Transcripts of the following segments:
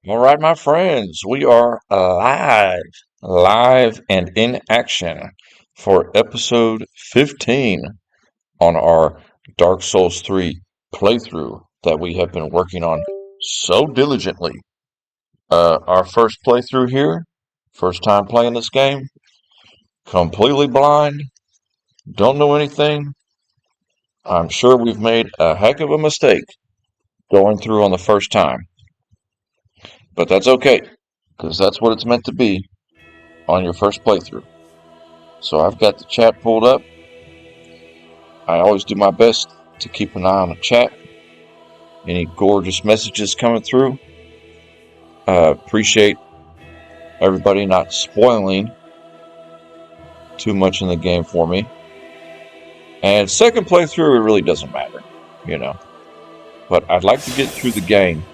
All right, my friends, we are live and in action for episode 15 on our Dark Souls 3 playthrough that we have been working on so diligently. Our first playthrough here, first time playing this game, completely blind, don't know anything. I'm sure we've made a heck of a mistake going through on the first time, but that's okay, because that's what it's meant to be on your first playthrough. So I've got the chat pulled up. I always do my best to keep an eye on the chat. Any gorgeous messages coming through. Appreciate everybody not spoiling too much in the game for me. And second playthrough, it really doesn't matter, you know. But I'd like to get through the game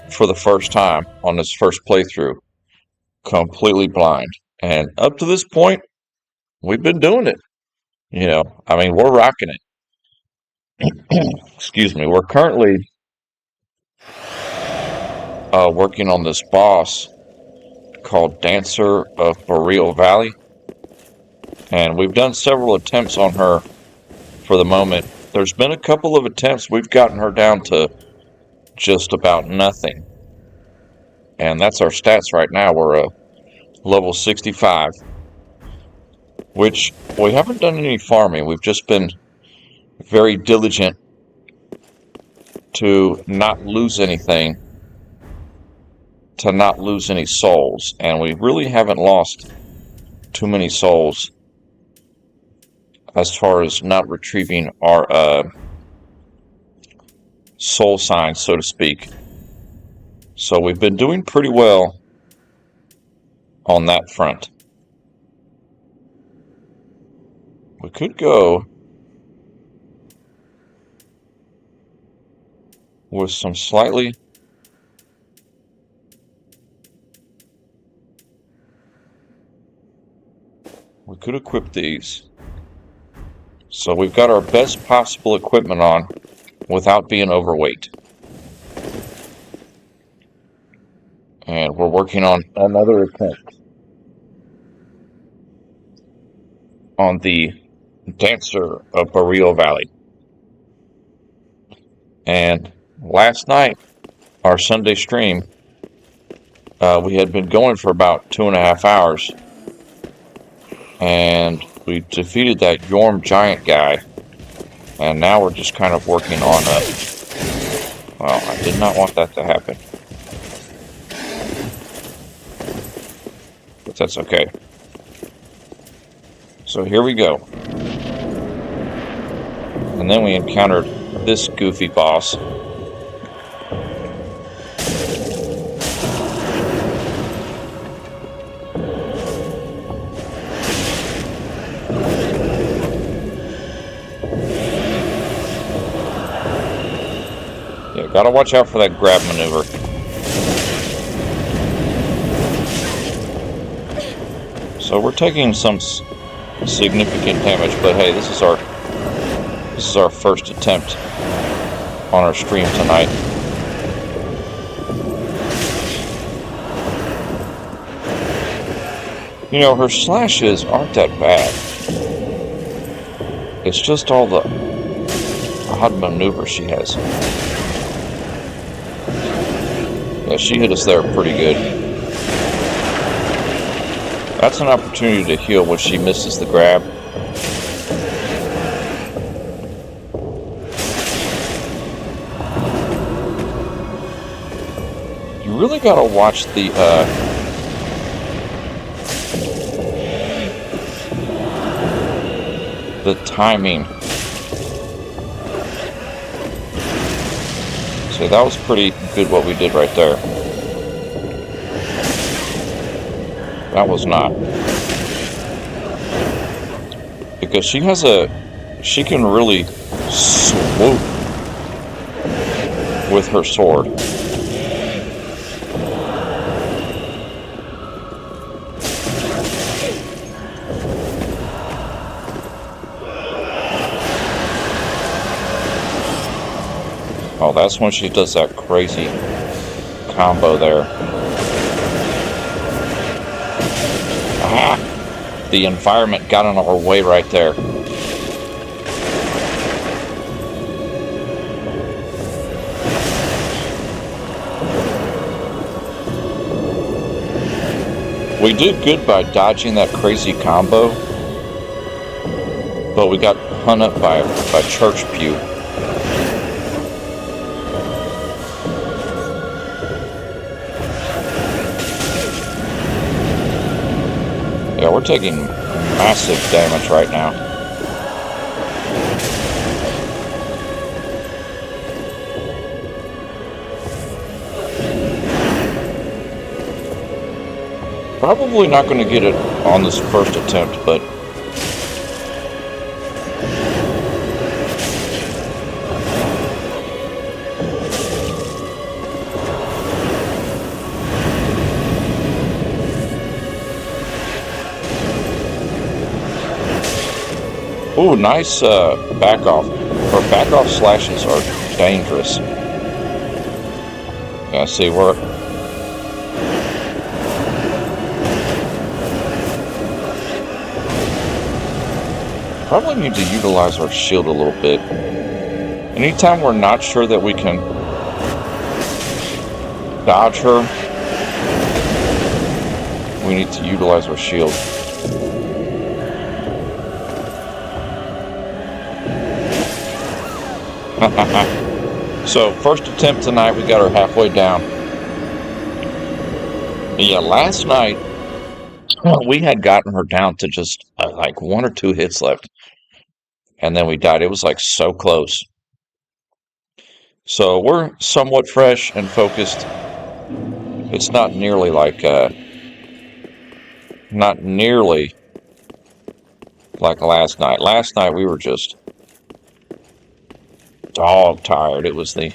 for the first time on this first playthrough, completely blind. And up to this point, we've been doing it. You know, I mean, we're rocking it. Excuse me. We're currently working on this boss called Dancer of Boreal Valley. And we've done several attempts on her for the moment. There's been a couple of attempts we've gotten her down to just about nothing. And that's our stats right now. We're level 65, which we haven't done any farming. We've just been very diligent to not lose anything, to not lose any souls. And we really haven't lost too many souls as far as not retrieving our soul signs, so to speak. So we've been doing pretty well on that front. We could go with some slightly we could equip these. So we've got our best possible equipment on without being overweight. And we're working on another attempt on the Dancer of Boreal Valley. And last night, our Sunday stream, we had been going for about 2.5 hours. And we defeated that Yorm giant guy. And now we're just kind of working on well, I did not want that to happen. But that's okay. So here we go. And then we encountered this goofy boss. Yeah, gotta watch out for that grab maneuver. So we're taking some significant damage, but hey, this is our first attempt on our stream tonight. You know, her slashes aren't that bad. It's just all the odd maneuvers she has. Yeah, she hit us there pretty good. That's an opportunity to heal when she misses the grab. You really gotta watch the timing. So that was pretty good what we did right there. That was not. Because she can really swoop with her sword. Oh, that's when she does that crazy combo there. Ah! The environment got in our way right there. We did good by dodging that crazy combo, but we got hung up by Church Pew. Yeah, we're taking massive damage right now. Probably not going to get it on this first attempt, but ooh, nice back off. Her back off slashes are dangerous. Yeah, see, we're probably need to utilize our shield a little bit. Anytime we're not sure that we can dodge her, we need to utilize our shield. So, first attempt tonight, we got her halfway down. Yeah, last night, we had gotten her down to just like 1 or 2 hits left. And then we died. It was like so close. So, we're somewhat fresh and focused. It's not nearly like last night. Last night, we were just dog tired. It was the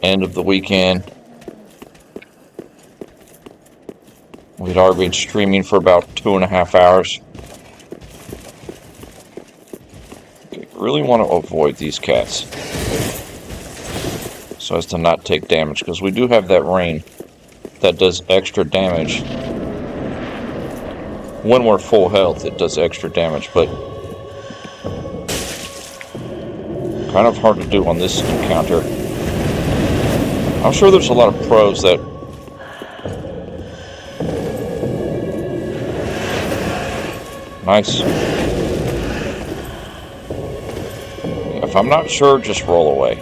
end of the weekend. We'd already been streaming for about 2.5 hours. Okay, really want to avoid these cats so as to not take damage, because we do have that rain that does extra damage. When we're full health, it does extra damage, but kind of hard to do on this encounter. I'm sure there's a lot of pros that nice. If I'm not sure, just roll away.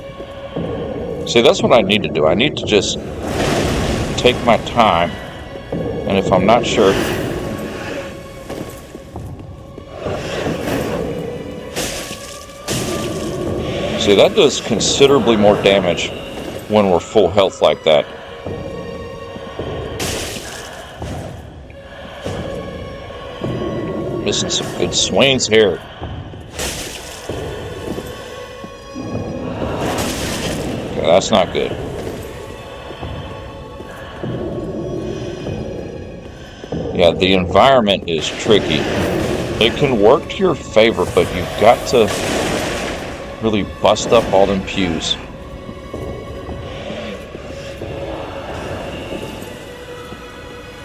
See, that's what I need to do. I need to just take my time, and if I'm not sure, see, that does considerably more damage when we're full health like that. Missing some good swings here. Okay, that's not good. Yeah, the environment is tricky. It can work to your favor, but you've got to really bust up all them pews.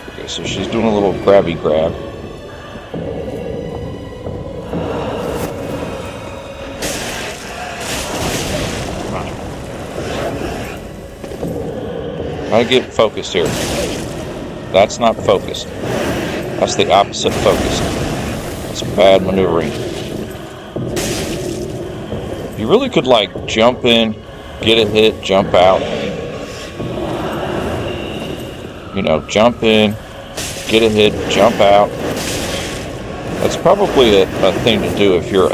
Okay, so she's doing a little grabby grab. Gotta get focused here. That's not focused. That's the opposite focused. That's bad maneuvering. You really could like jump in, get a hit, jump out. You know, jump in, get a hit, jump out. That's probably a thing to do if you're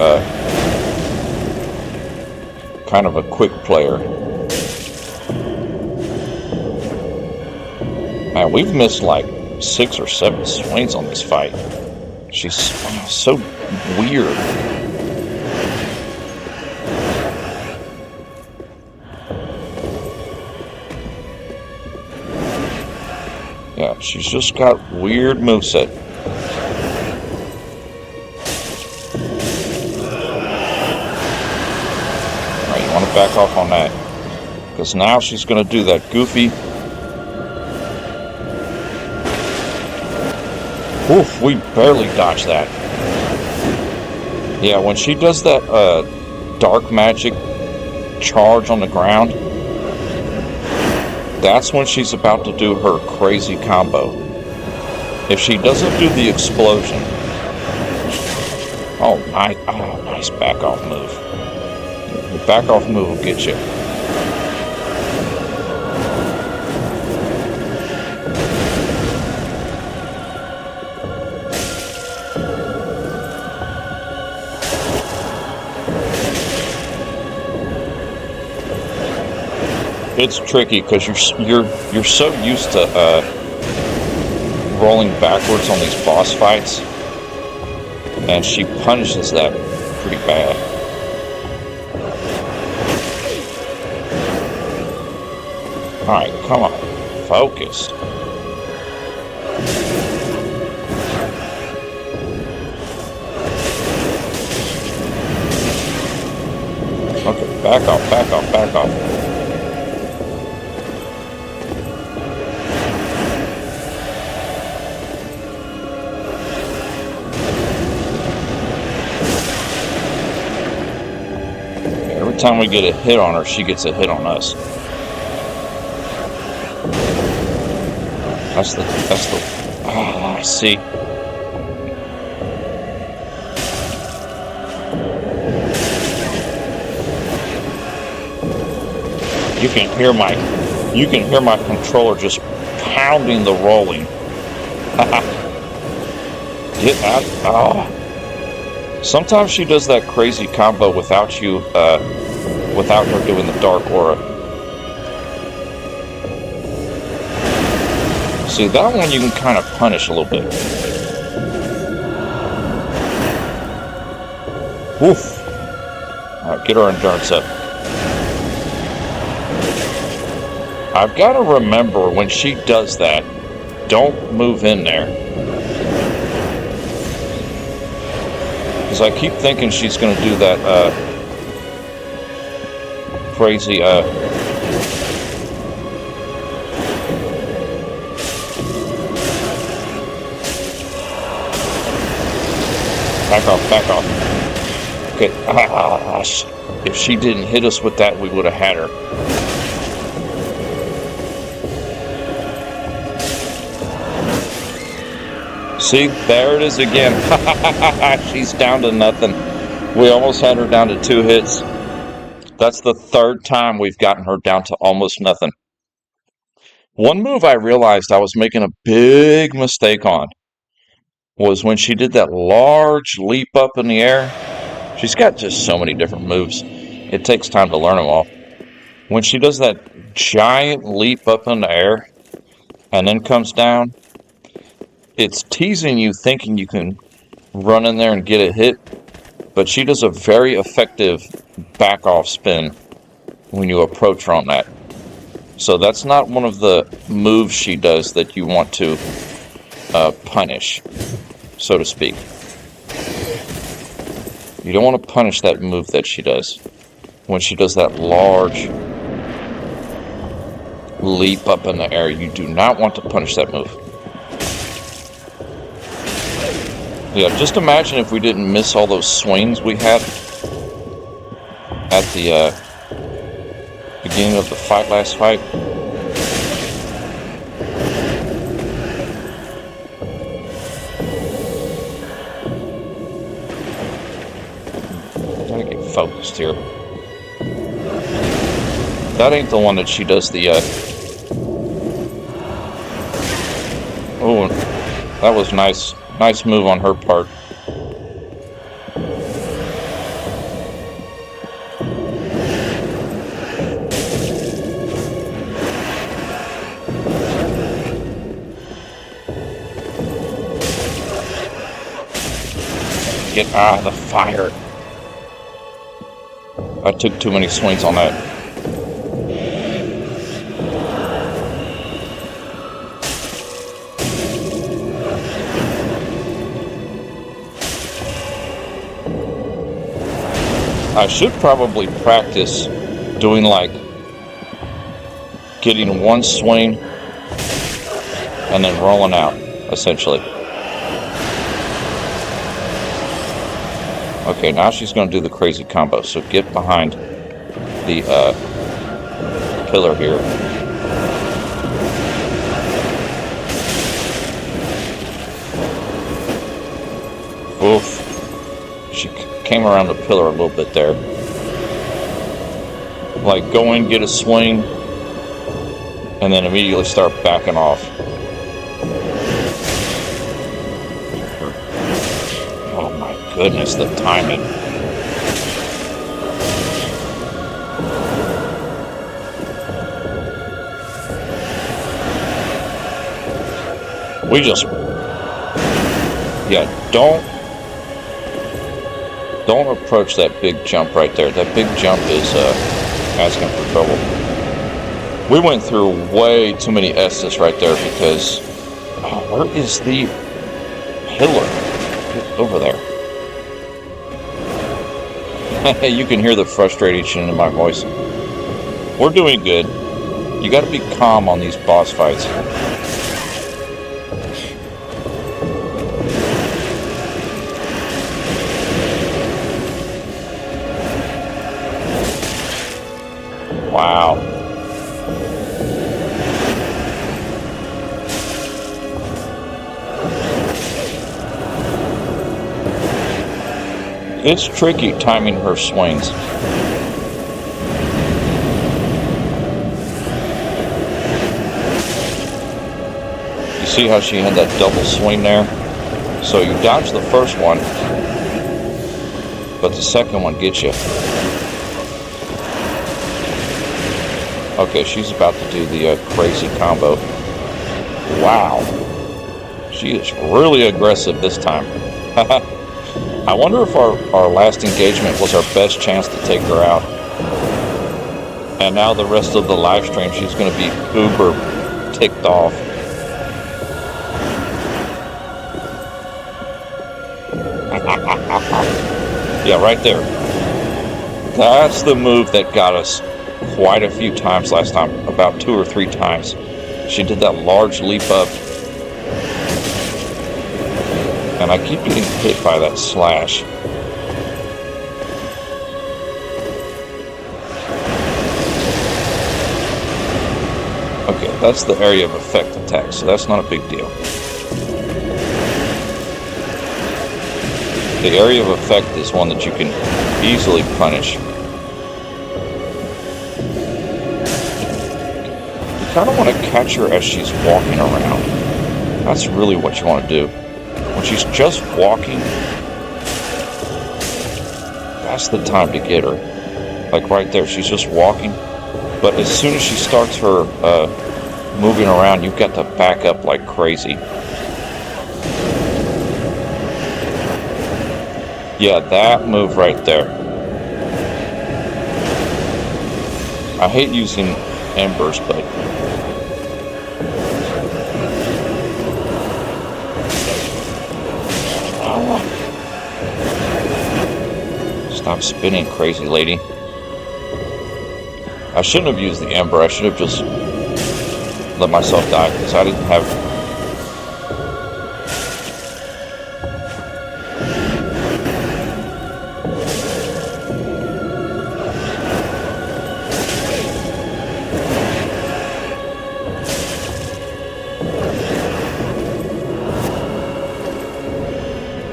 kind of a quick player. Man, we've missed like 6 or 7 swings on this fight. She's so weird. Yeah, she's just got weird moveset. Alright, you want to back off on that. Because now she's going to do that goofy... Oof, we barely dodged that. Yeah, when she does that dark magic charge on the ground, that's when she's about to do her crazy combo. If she doesn't do the explosion... Oh, nice back off move. The back off move will get you. It's tricky because you're so used to rolling backwards on these boss fights, and she punishes that pretty bad. Alright, come on. Focus. Okay, back off, back off, back off. Every time we get a hit on her, she gets a hit on us. That's the, I see. You can hear my controller just pounding the rolling. Get out. Oh. Sometimes she does that crazy combo without you, without her doing the dark aura. See, that one you can kind of punish a little bit. Woof. Alright, get our endurance up. I've got to remember when she does that, don't move in there. Because I keep thinking she's going to do that crazy back off, back off. Okay, if she didn't hit us with that, we would have had her. See, there it is again. She's down to nothing. We almost had her down to 2 hits. That's the 3rd time we've gotten her down to almost nothing. One move I realized I was making a big mistake on was when she did that large leap up in the air. She's got just so many different moves. It takes time to learn them all. When she does that giant leap up in the air and then comes down, it's teasing you, thinking you can run in there and get a hit, but she does a very effective back off spin when you approach her on that. So that's not one of the moves she does that you want to punish, so to speak. You don't want to punish that move that she does. When she does that large leap up in the air, you do not want to punish that move. Yeah, just imagine if we didn't miss all those swings we had at the beginning of the last fight. Gotta get focused here. That ain't the one that she does the, Oh, that was nice. Nice move on her part. Get out of the fire. I took too many swings on that. I should probably practice doing like getting one swing and then rolling out, essentially. Okay, now she's going to do the crazy combo. So get behind the pillar here. Oof. She came around the pillar a little bit there. Like, go in, get a swing, and then immediately start backing off. Oh my goodness, the timing. We just... Yeah, don't approach that big jump right there. That big jump is asking for trouble. We went through way too many S's right there because... where is the pillar? Get over there. You can hear the frustration in my voice. We're doing good. You gotta be calm on these boss fights. Wow. It's tricky timing her swings. You see how she had that double swing there? So you dodge the first one, but the second one gets you. Okay, she's about to do the crazy combo. Wow. She is really aggressive this time. I wonder if our last engagement was our best chance to take her out. And now the rest of the live stream, she's going to be uber ticked off. Yeah, right there. That's the move that got us quite a few times last time, about 2 or 3 times. She did that large leap up, and I keep getting hit by that slash. Okay, that's the area of effect attack, so that's not a big deal. The area of effect is one that you can easily punish. You kind of want to catch her as she's walking around. That's really what you want to do. When she's just walking, that's the time to get her. Like right there, she's just walking. But as soon as she starts her moving around, you've got to back up like crazy. Yeah, that move right there. I hate using embers, but... Stop spinning, crazy lady. I shouldn't have used the ember. I should have just let myself die because I didn't have...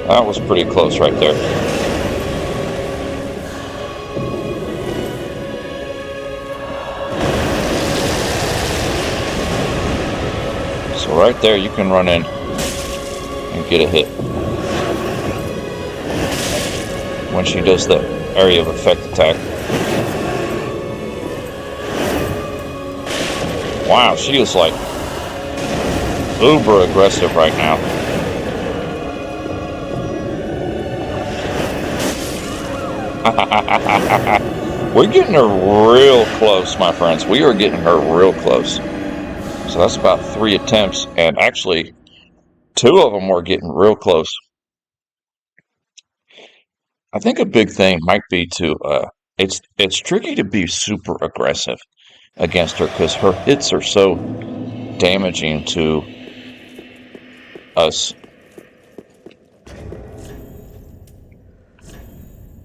That was pretty close right there. So right there you can run in and get a hit. When she does the area of effect attack. Wow, she is like uber aggressive right now. We're getting her real close, my friends. We are getting her real close. So that's about 3 attempts, and actually 2 of them were getting real close. I think a big thing might be to it's tricky to be super aggressive against her because her hits are so damaging to us.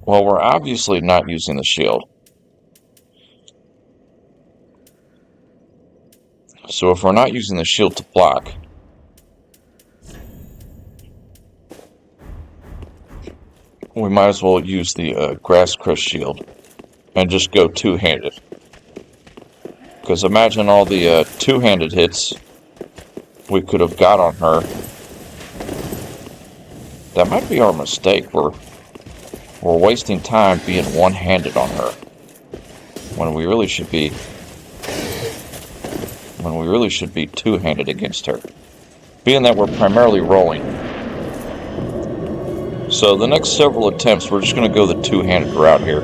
Well, we're obviously not using the shield. So if we're not using the shield to block, we might as well use the Grass Crush shield and just go two-handed. Because imagine all the two-handed hits we could have got on her. That might be our mistake. We're wasting time being one-handed on her when we really should be two-handed against her. Being that we're primarily rolling. So the next several attempts, we're just going to go the two-handed route here.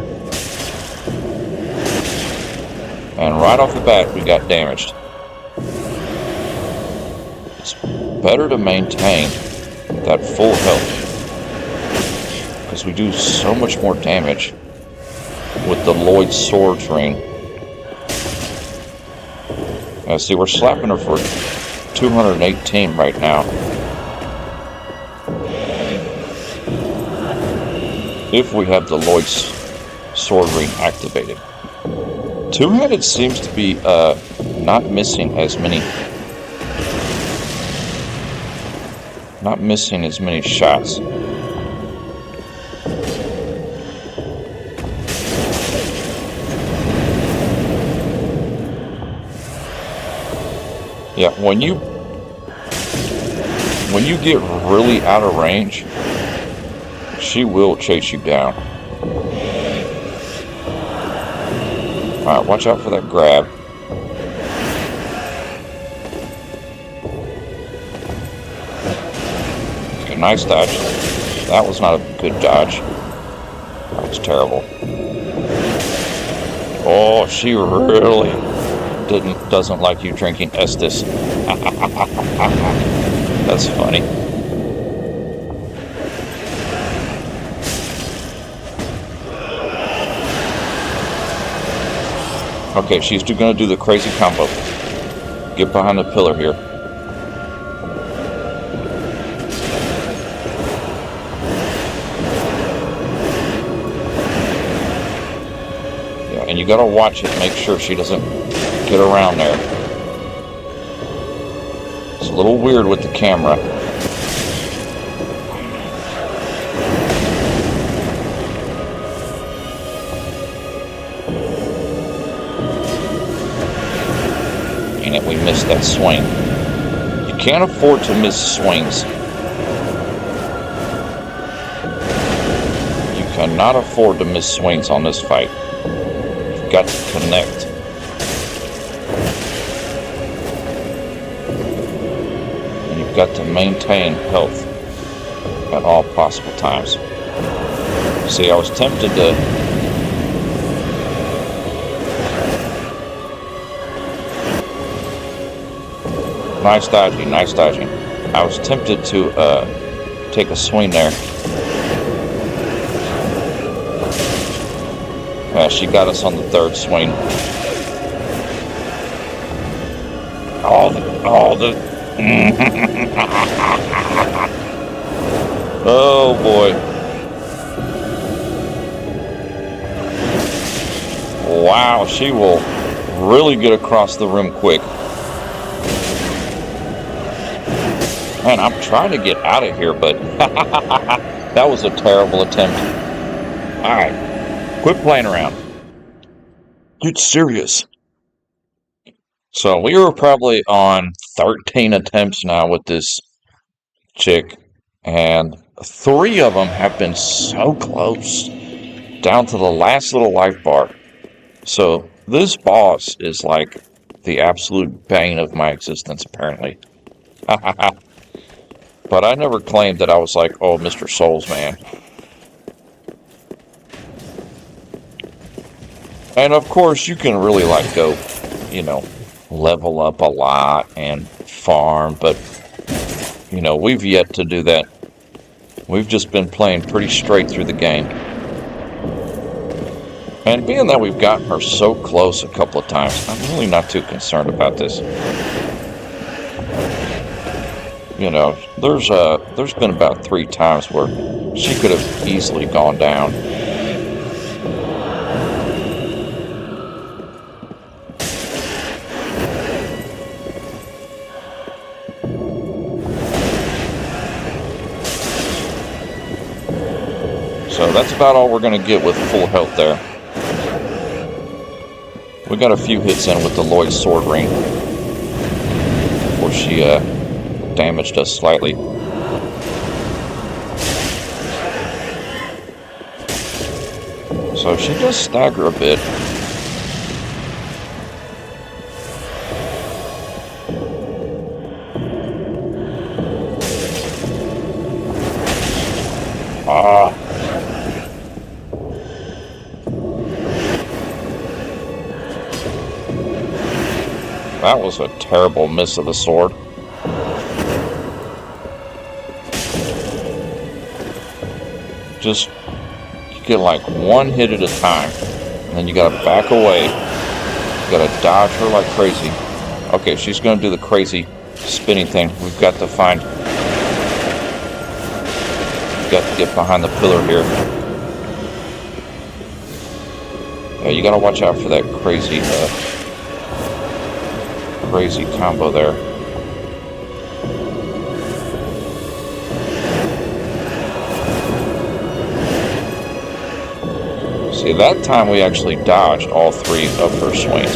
And right off the bat, we got damaged. It's better to maintain that full health, because we do so much more damage with the Lloyd Swords Ring. Now see, we're slapping her for 218 right now. If we have the Lloyd's Sword Ring activated. Two-handed seems to be not missing as many shots. Yeah, when you get really out of range, she will chase you down. Alright, watch out for that grab. Okay, nice dodge. That was not a good dodge. That was terrible. Oh, she really doesn't like you drinking Estus. That's funny. Okay, she's going to do the crazy combo. Get behind the pillar here. Yeah, and you got to watch it. Make sure she doesn't get around there. It's a little weird with the camera. And we missed that swing. You can't afford to miss swings. You cannot afford to miss swings on this fight. You've got to connect. And you've got to maintain health at all possible times. See, I was tempted to Nice dodging, nice dodging. I was tempted to take a swing there. She got us on the third swing. Oh boy. Wow, she will really get across the room quick. Man, I'm trying to get out of here, but that was a terrible attempt. Alright, quit playing around. Get serious. So we were probably on 13 attempts now with this chick, and 3 of them have been so close, down to the last little life bar. So this boss is like the absolute bane of my existence, apparently. But I never claimed that I was like, oh, Mr. Souls, man. And of course, you can really like go, level up a lot and farm, but, we've yet to do that. We've just been playing pretty straight through the game. And being that we've gotten her so close a couple of times, I'm really not too concerned about this. You know, there's been about 3 times where she could have easily gone down. So that's about all we're going to get with full health there. We got a few hits in with the Lloyd sword ring before she damaged us slightly. So she does stagger a bit. That was a terrible miss of the sword. Just, you get like one hit at a time, and then you gotta back away. You gotta dodge her like crazy. Okay, she's gonna do the crazy spinning thing. We've got to find... Got to get behind the pillar here. Yeah, you gotta watch out for that crazy combo there. See, that time we actually dodged all 3 of her swings.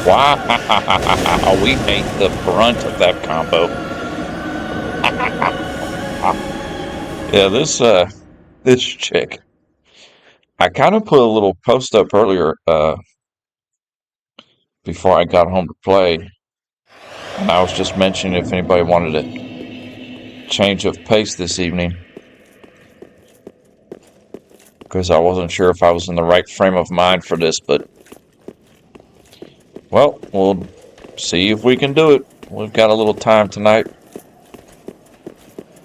Wow, we ate the brunt of that combo. Yeah, this chick. I kind of put a little post up earlier before I got home to play, and I was just mentioning if anybody wanted a change of pace this evening, because I wasn't sure if I was in the right frame of mind for this, but well, we'll see if we can do it. We've got a little time tonight.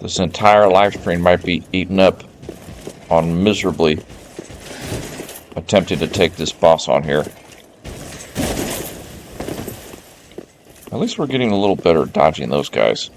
This entire live stream might be eaten up on miserably attempting to take this boss on here. At least we're getting a little better at dodging those guys.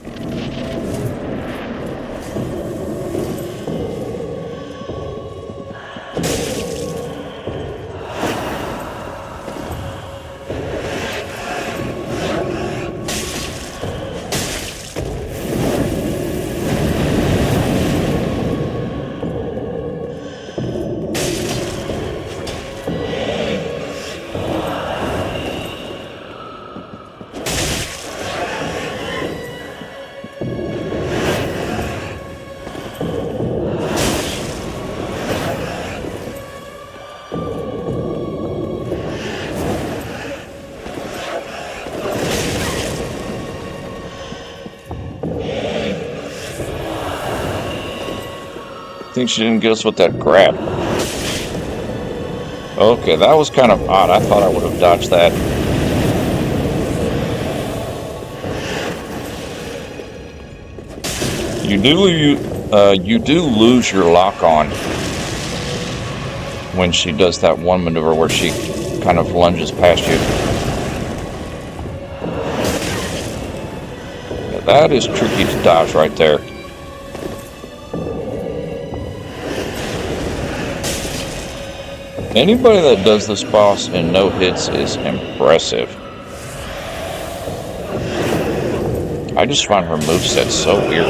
I think she didn't get us with that grab. Okay, that was kind of odd. I thought I would have dodged that. You do lose your lock on when she does that one maneuver where she kind of lunges past you. Yeah, that is tricky to dodge right there. Anybody that does this boss in no hits is impressive. I just find her moveset so weird.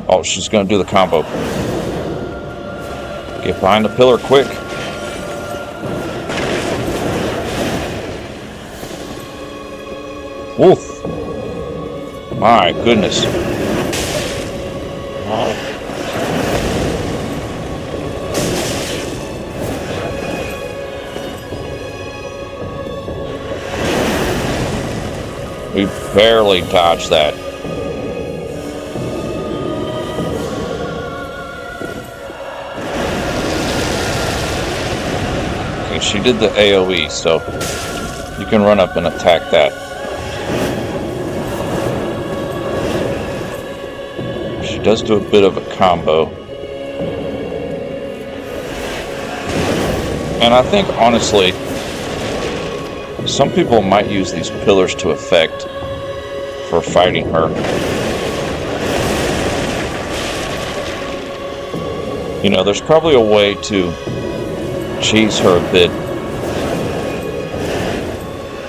Oh, she's gonna do the combo. Get behind the pillar quick. Woof. My goodness. We barely dodged that. Okay, she did the AoE, so you can run up and attack that. She does do a bit of a combo. And I think, honestly, some people might use these pillars to effect for fighting her. You know, there's probably a way to cheese her a bit.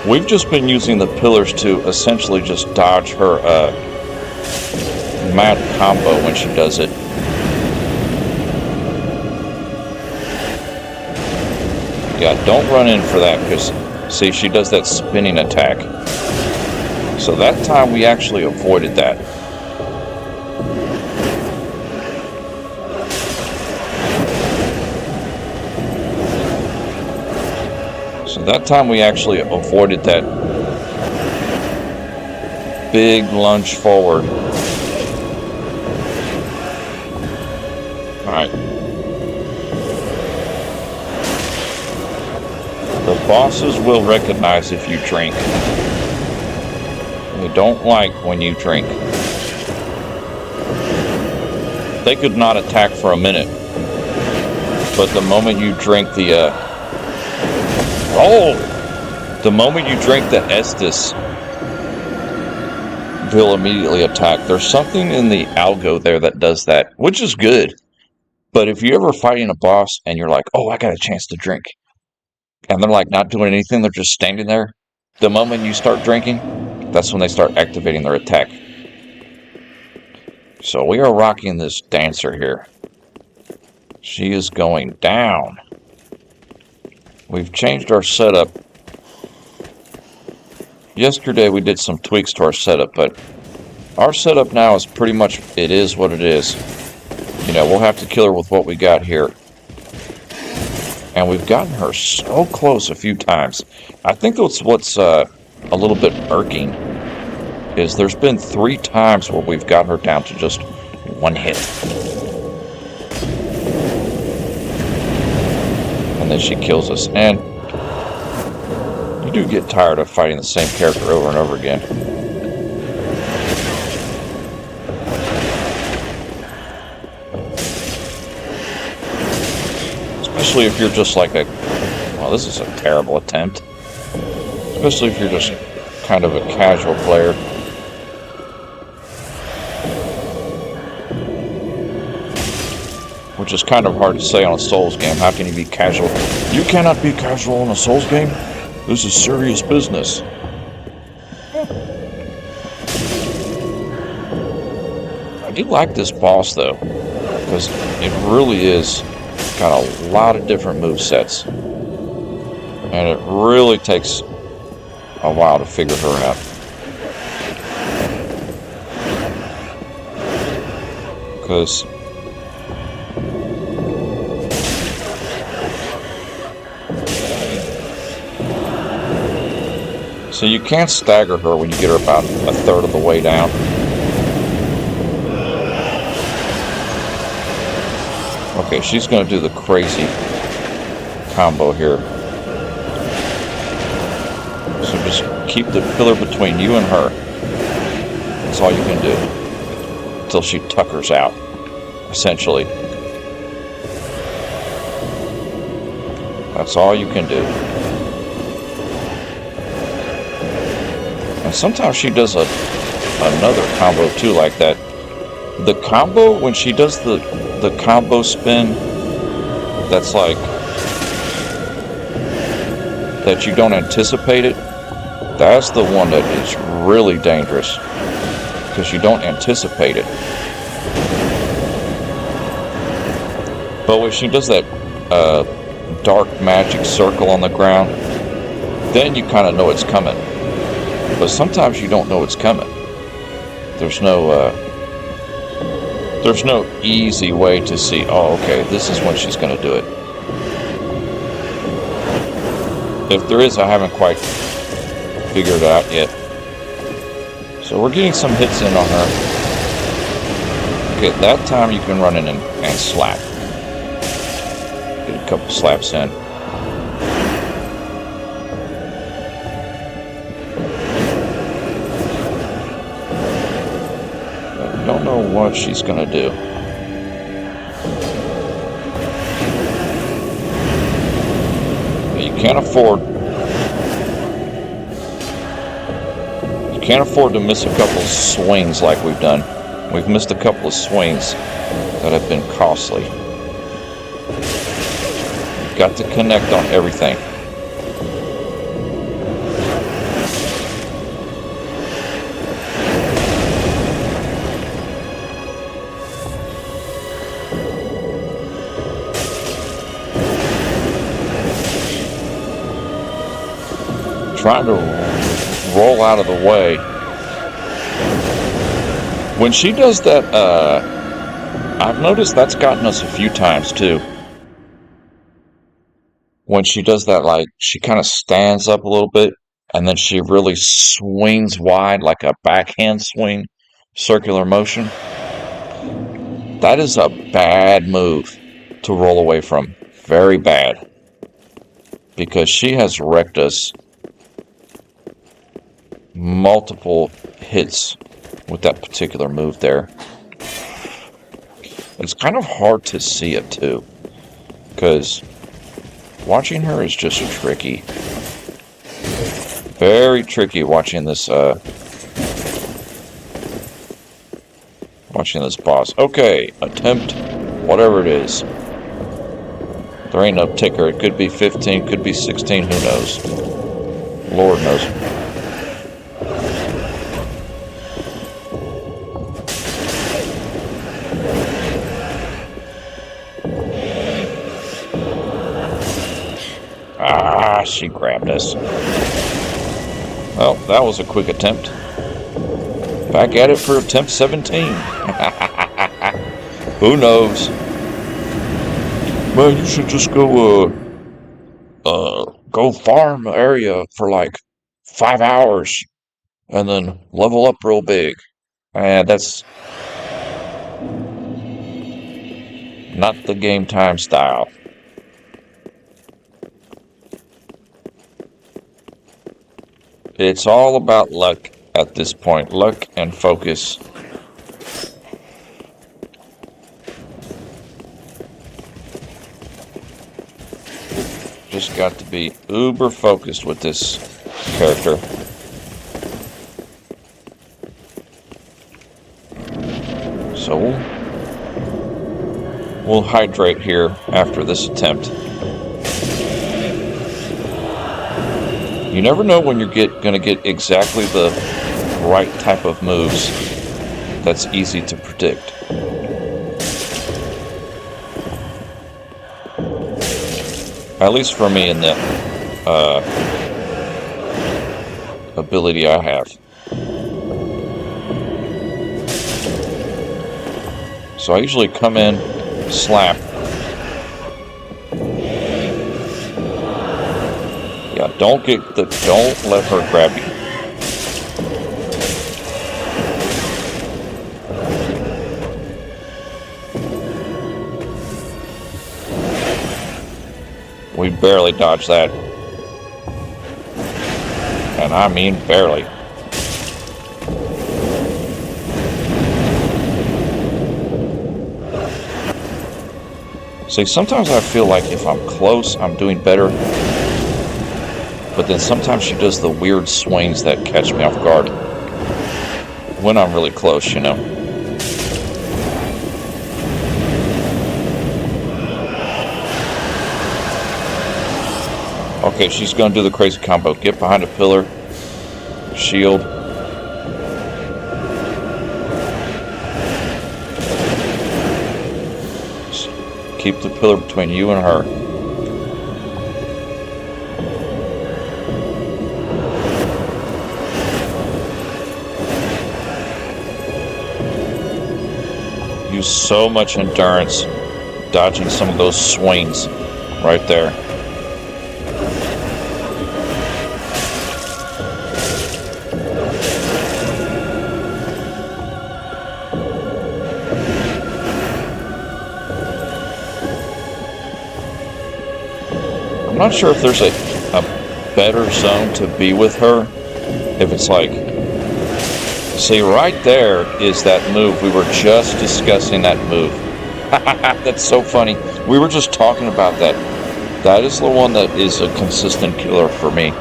We've just been using the pillars to essentially just dodge her mad combo when she does it. Yeah, don't run in for that, because, see, she does that spinning attack. So that time we actually avoided that. So that time we actually avoided that big lunge forward. Alright. The bosses will recognize if you drink. They don't like when you drink. They could not attack for a minute, but the moment you drink the moment you drink the Estus, they'll immediately attack. There's something in the algo there that does that, which is good. But if you're ever fighting a boss and you're like, oh, I got a chance to drink, and they're like not doing anything, they're just standing there, the moment you start drinking, that's when they start activating their attack. So we are rocking this dancer here. She is going down. We've changed our setup. Yesterday we did some tweaks to our setup, but our setup now is pretty much, it is what it is. You know, we'll have to kill her with what we got here. And we've gotten her so close a few times. I think what's a little bit irking is there's been 3 times where we've got her down to just 1 hit. And then she kills us. And you do get tired of fighting the same character over and over again. Especially if you're just like well, this is a terrible attempt. Especially if you're just kind of a casual player. Which is kind of hard to say on a Souls game. How can you be casual? You cannot be casual in a Souls game. This is serious business. I do like this boss though, because it really is got a lot of different movesets. And it really takes a while to figure her out. Because so you can't stagger her when you get her about 1/3 of the way down. Okay, she's going to do the crazy combo here. So just keep the pillar between you and her. That's all you can do. Until she tuckers out, essentially. That's all you can do. And sometimes she does another combo too, like that. The combo, when she does the combo spin, that's like, that you don't anticipate it, that's the one that is really dangerous. Because you don't anticipate it. But when she does that dark magic circle on the ground, then you kind of know it's coming. But sometimes you don't know it's coming. There's no easy way to see, oh, okay, this is when she's going to do it. If there is, I haven't quite figured it out yet. So we're getting some hits in on her. Okay, that time you can run in and slap. Get a couple slaps in. I don't know know what she's gonna do. You can't afford to miss a couple of swings like we've done. We've missed a couple of swings that have been costly. You've got to connect on everything. Trying to roll out of the way. When she does that, I've noticed that's gotten us a few times too. When she does that, like, she kind of stands up a little bit and then she really swings wide like a backhand swing, circular motion. That is a bad move to roll away from. Very bad. Because she has wrecked us multiple hits with that particular move there. It's kind of hard to see it too, because watching her is just tricky. Very tricky watching this boss. Okay, attempt whatever it is. There ain't no ticker. It could be 15, could be 16, who knows? Lord knows. Ah, she grabbed us. Well, that was a quick attempt. Back at it for attempt 17. Who knows? Well, you should just go farm area for like 5 hours and then level up real big. And that's not the game time style. It's all about luck at this point. Luck and focus. Just got to be uber focused with this character. So we'll hydrate here after this attempt. You never know when you're going to get exactly the right type of moves that's easy to predict. At least for me in the ability I have. So I usually come in, slap. Yeah, don't let her grab you. We barely dodged that. And I mean barely. See, sometimes I feel like if I'm close, I'm doing better. But then sometimes she does the weird swings that catch me off guard. When I'm really close, you know. Okay, she's going to do the crazy combo. Get behind a pillar. Shield. Keep the pillar between you and her. Use so much endurance dodging some of those swings right there. I'm not sure if there's a better zone to be with her. If it's like See, right there is that move. We were just discussing that move. That's so funny. We were just talking about that. That is the one that is a consistent killer for me.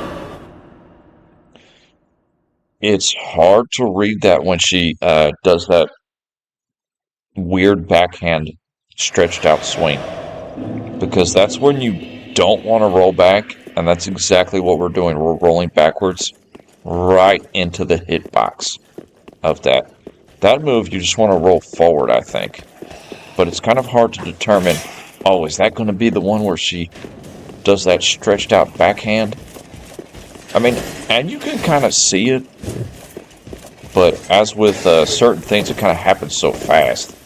It's hard to read that when she does that weird backhand stretched out swing, because that's when you don't want to roll back, and that's exactly what we're doing. We're rolling backwards right into the hitbox of that. That move, you just want to roll forward, I think. But it's kind of hard to determine, oh, is that going to be the one where she does that stretched out backhand? I mean, and you can kind of see it, but as with certain things, it kind of happens so fast.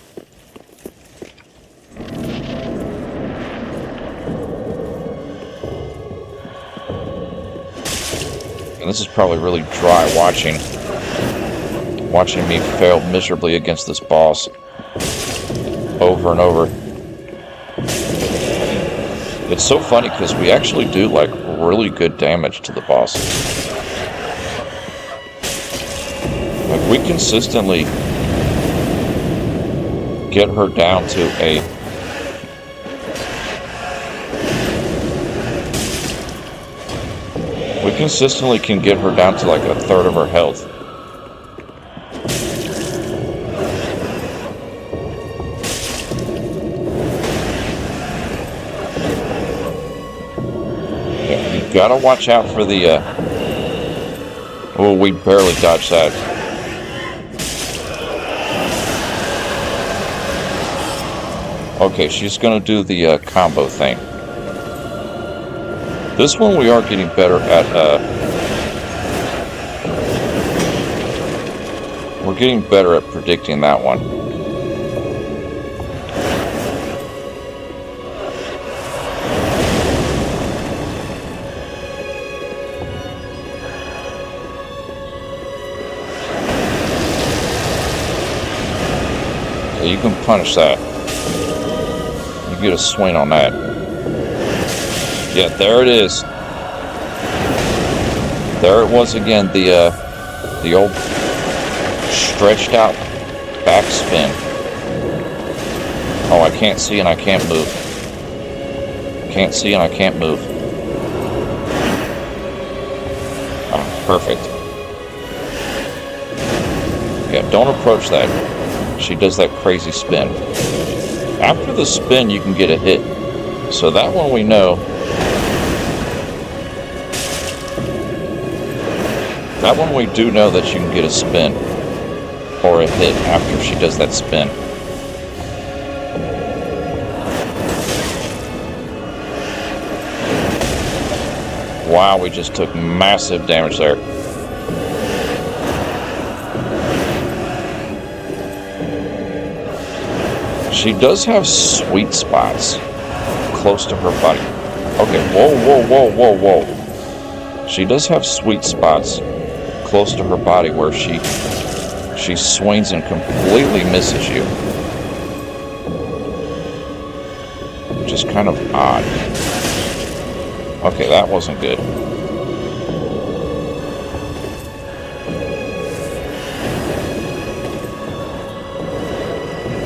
And this is probably really dry watching me fail miserably against this boss over and over. It's so funny because we actually do like really good damage to the boss. Like, we consistently get her down to a consistently can get her down to like a third of her health. Yeah, you gotta watch out for the oh, we barely dodged that. Okay, she's gonna do the combo thing. This one we are getting better at, we're getting better at predicting that one. Yeah, you can punish that. You get a swing on that. Yeah, there it is. There it was again, the old stretched out backspin. Oh, I can't see and I can't move. Can't see and I can't move. Oh, perfect. Yeah, don't approach that. She does that crazy spin. After the spin, you can get a hit. So that one we know. That one we do know that you can get a spin or a hit after she does that spin. Wow, we just took massive damage there. She does have sweet spots close to her body. Okay, whoa. She does have sweet spots close to her body where she swings and completely misses you. Which is kind of odd. Okay, that wasn't good.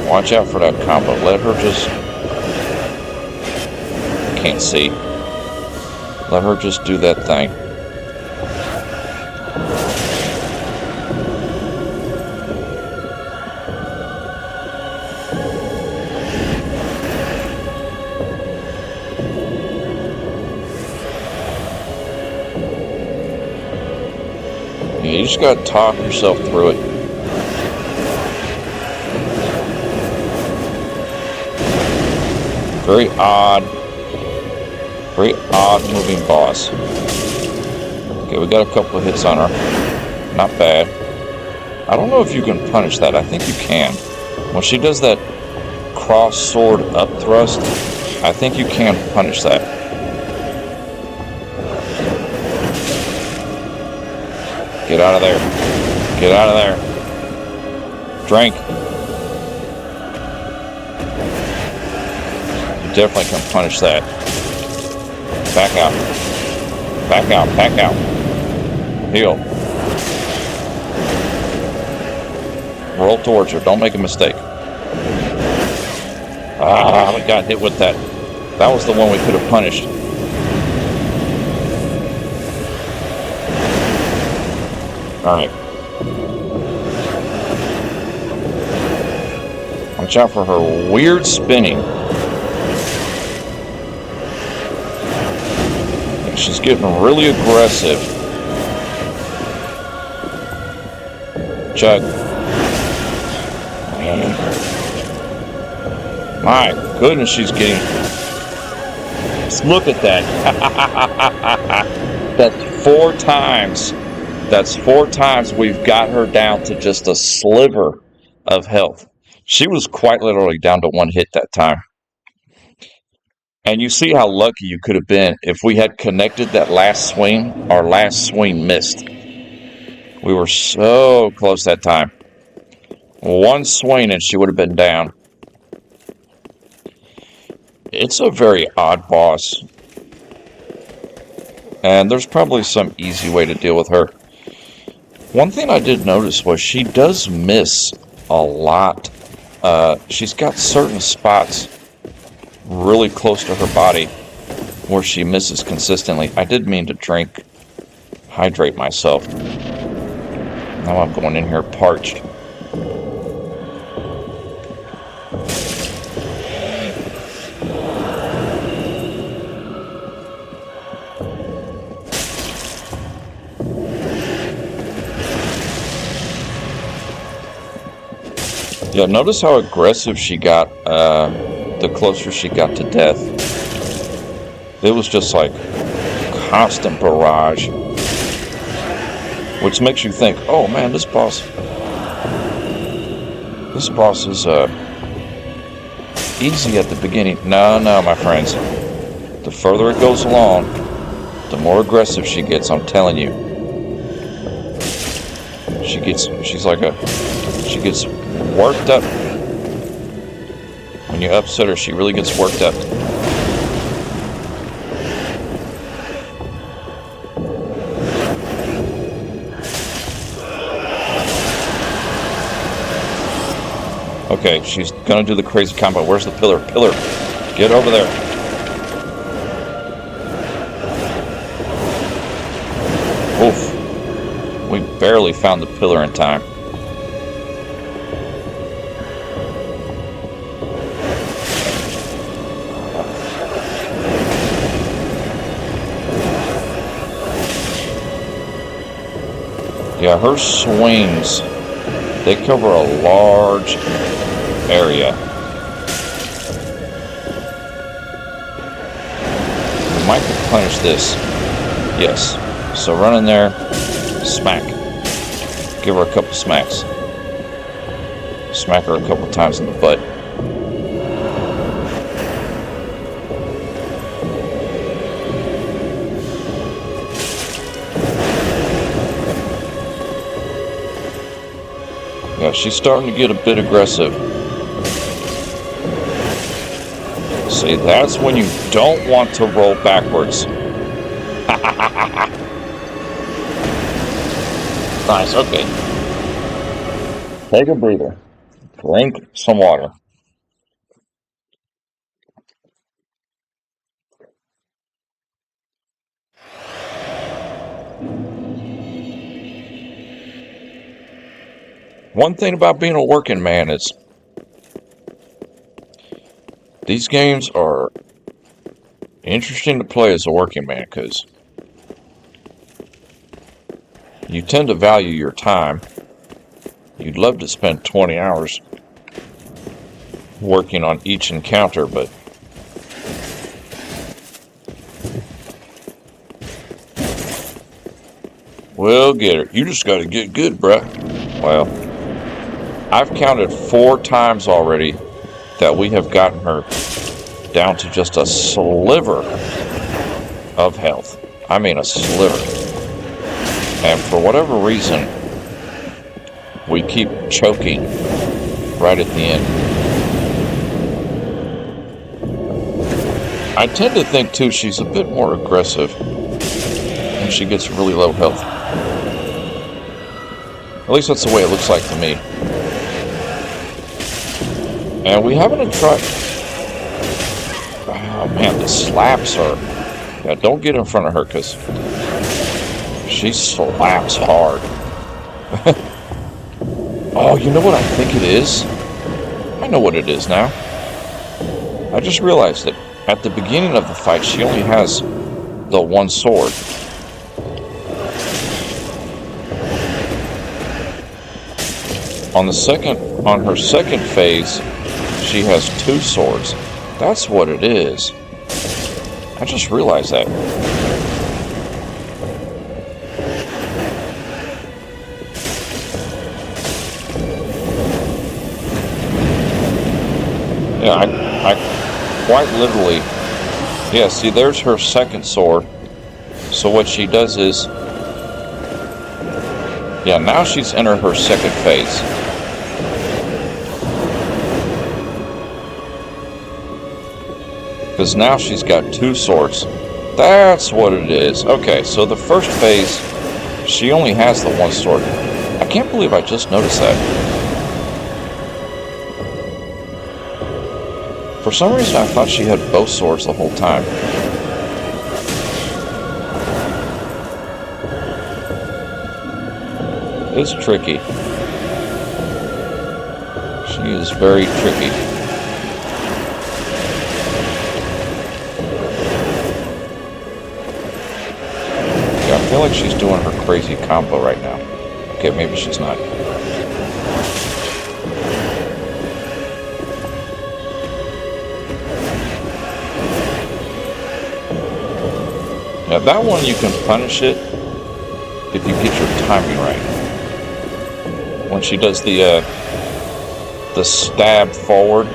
Watch out for that combo. Let her just... Can't see. Let her just do that thing. You just gotta talk yourself through it. Very odd moving boss. Okay, we got a couple of hits on her. Not bad. I don't know if you can punish that. I think you can. When she does that cross sword up thrust, I think you can punish that. Get out of there. Get out of there. Drink. You definitely can punish that. Back out. Back out. Back out. Heal. Roll towards her. Don't make a mistake. Ah, we got hit with that. That was the one we could have punished. Alright. Watch out for her weird spinning. She's getting really aggressive. Chug. My goodness, she's getting... Look at that. That's 4 times. That's 4 times we've got her down to just a sliver of health. She was quite literally down to 1 hit that time. And you see how lucky you could have been if we had connected that last swing. Our last swing missed. We were so close that time. 1 swing and she would have been down. It's a very odd boss. And there's probably some easy way to deal with her. One thing I did notice was she does miss a lot. She's got certain spots really close to her body where she misses consistently. I did mean to hydrate myself. Now I'm going in here parched. Yeah, notice how aggressive she got the closer she got to death. It was just like constant barrage. Which makes you think, oh man, this boss is easy at the beginning. No, my friends. The further it goes along, the more aggressive she gets, I'm telling you. She gets worked up. When you upset her, she really gets worked up. Okay, she's gonna do the crazy combo. Where's the pillar? Pillar! Get over there. Oof. We barely found the pillar in time. Yeah, her swings, they cover a large area. We might have punished this. Yes. So run in there, smack. Give her a couple smacks. Smack her a couple times in the butt. Yeah, she's starting to get a bit aggressive. See, that's when you don't want to roll backwards. Nice, okay. Take a breather. Drink some water. One thing about being a working man is these games are interesting to play as a working man because you tend to value your time. You'd love to spend 20 hours working on each encounter, but we'll get her. You just gotta get good, bruh. Well, I've counted 4 times already that we have gotten her down to just a sliver of health. I mean a sliver. And for whatever reason, we keep choking right at the end. I tend to think, too, she's a bit more aggressive when she gets really low health. At least that's the way it looks like to me. And we haven't tried... Oh man, the slaps are... Yeah, don't get in front of her because she slaps hard. Oh, you know what I think it is? I know what it is now. I just realized that at the beginning of the fight, she only has the one sword. On her second phase, she has two swords. That's what it is. I just realized that. Yeah, I quite literally... Yeah, see, there's her second sword. So what she does is... Yeah, now she's entered her second phase. Because now she's got two swords. That's what it is. Okay, so the first phase, she only has the one sword. I can't believe I just noticed that. For some reason, I thought she had both swords the whole time. It's tricky. She is very tricky. Yeah, I feel like she's doing her crazy combo right now. Okay, maybe she's not. Now that one you can punish it if you get your timing right. When she does the stab forward.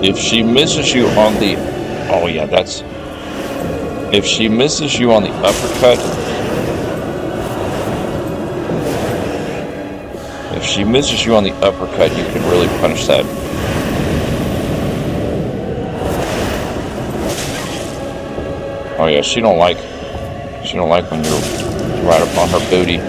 If she misses you on the... Oh yeah, that's... If she misses you on the uppercut... If she misses you on the uppercut, you can really punish that. Oh yeah, she don't like when you're right up on her booty.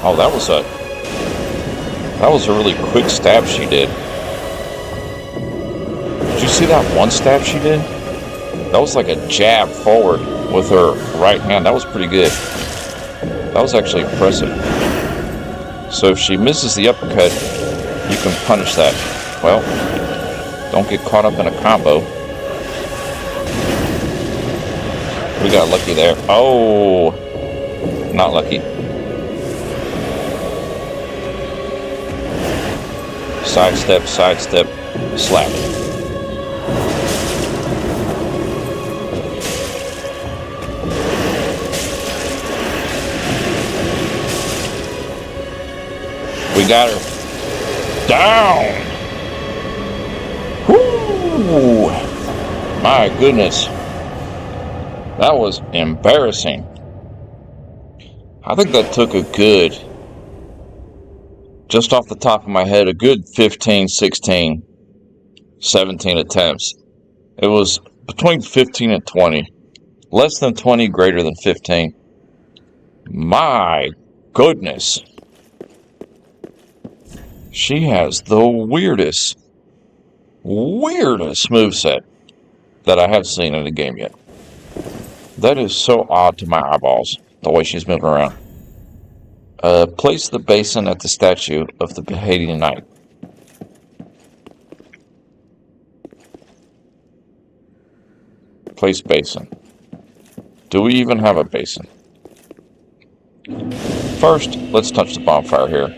Oh, that was a really quick stab she did. Did you see that one stab she did? That was like a jab forward with her right hand. That was pretty good. That was actually impressive. So if she misses the uppercut, you can punish that. Well, don't get caught up in a combo. We got lucky there. Oh, not lucky. Sidestep, sidestep, slap. We got her down. Whoo! My goodness. That was embarrassing. I think that took a good, just off the top of my head, a good 15, 16, 17 attempts. It was between 15 and 20. Less than 20, greater than 15. My goodness. She has the weirdest moveset that I have seen in a game yet. That is so odd to my eyeballs, the way she's moving around. Place the basin at the statue of the Bahadian knight. Place basin. Do we even have a basin? First, let's touch the bonfire here.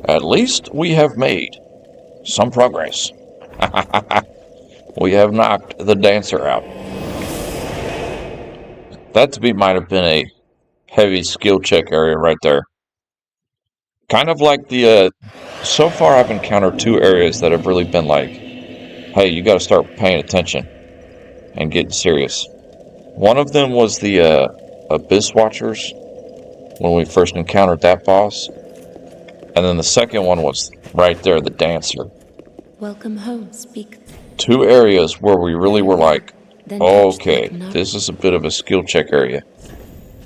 At least we have made some progress. We have knocked the dancer out. That to me might have been a heavy skill check area right there. Kind of like the, so far I've encountered two areas that have really been like, hey, you got to start paying attention and getting serious. One of them was the Abyss Watchers, when we first encountered that boss. And then the second one was right there, the dancer. Welcome home, speak. 2 areas where we really were like, okay, this is a bit of a skill check area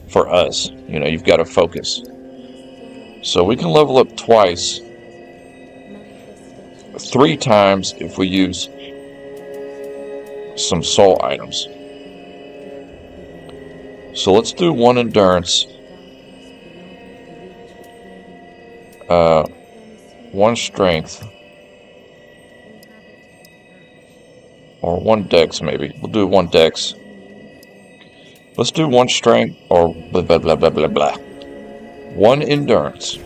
for us. You know, you've got to focus. So we can level up twice, 3 times if we use some soul items. So let's do 1 endurance, 1 strength, or 1 dex maybe. We'll do 1 dex. Let's do 1 strength, or blah blah blah blah blah blah. 1 endurance.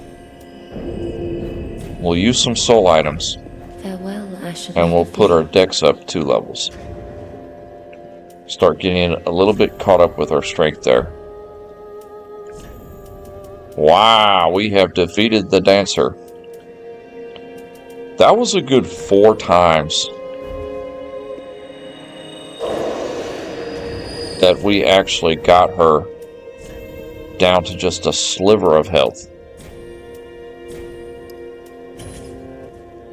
We'll use some soul items. Farewell, and we'll put our dex up 2 levels. Start getting a little bit caught up with our strength there. Wow, we have defeated the dancer. That was a good 4 times that we actually got her down to just a sliver of health.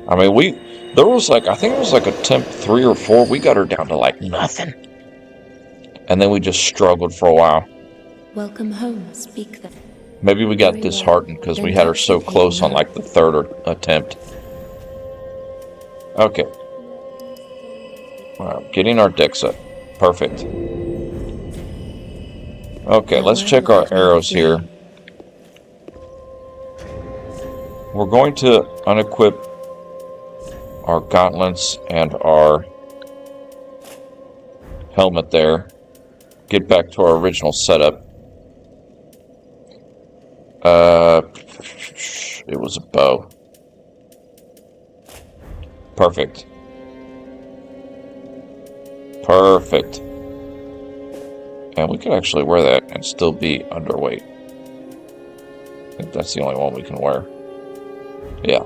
I mean, there was like, I think it was like attempt 3 or 4, we got her down to like nothing. And then we just struggled for a while. Welcome home, speak that. Maybe we got disheartened because we had her so close on like the 3rd attempt. Okay. Wow, getting our dex up. Perfect. Okay, let's check our arrows here. We're going to unequip our gauntlets and our helmet there. Get back to our original setup. It was a bow. Perfect. Perfect. And we could actually wear that and still be underweight. I think that's the only one we can wear. Yeah.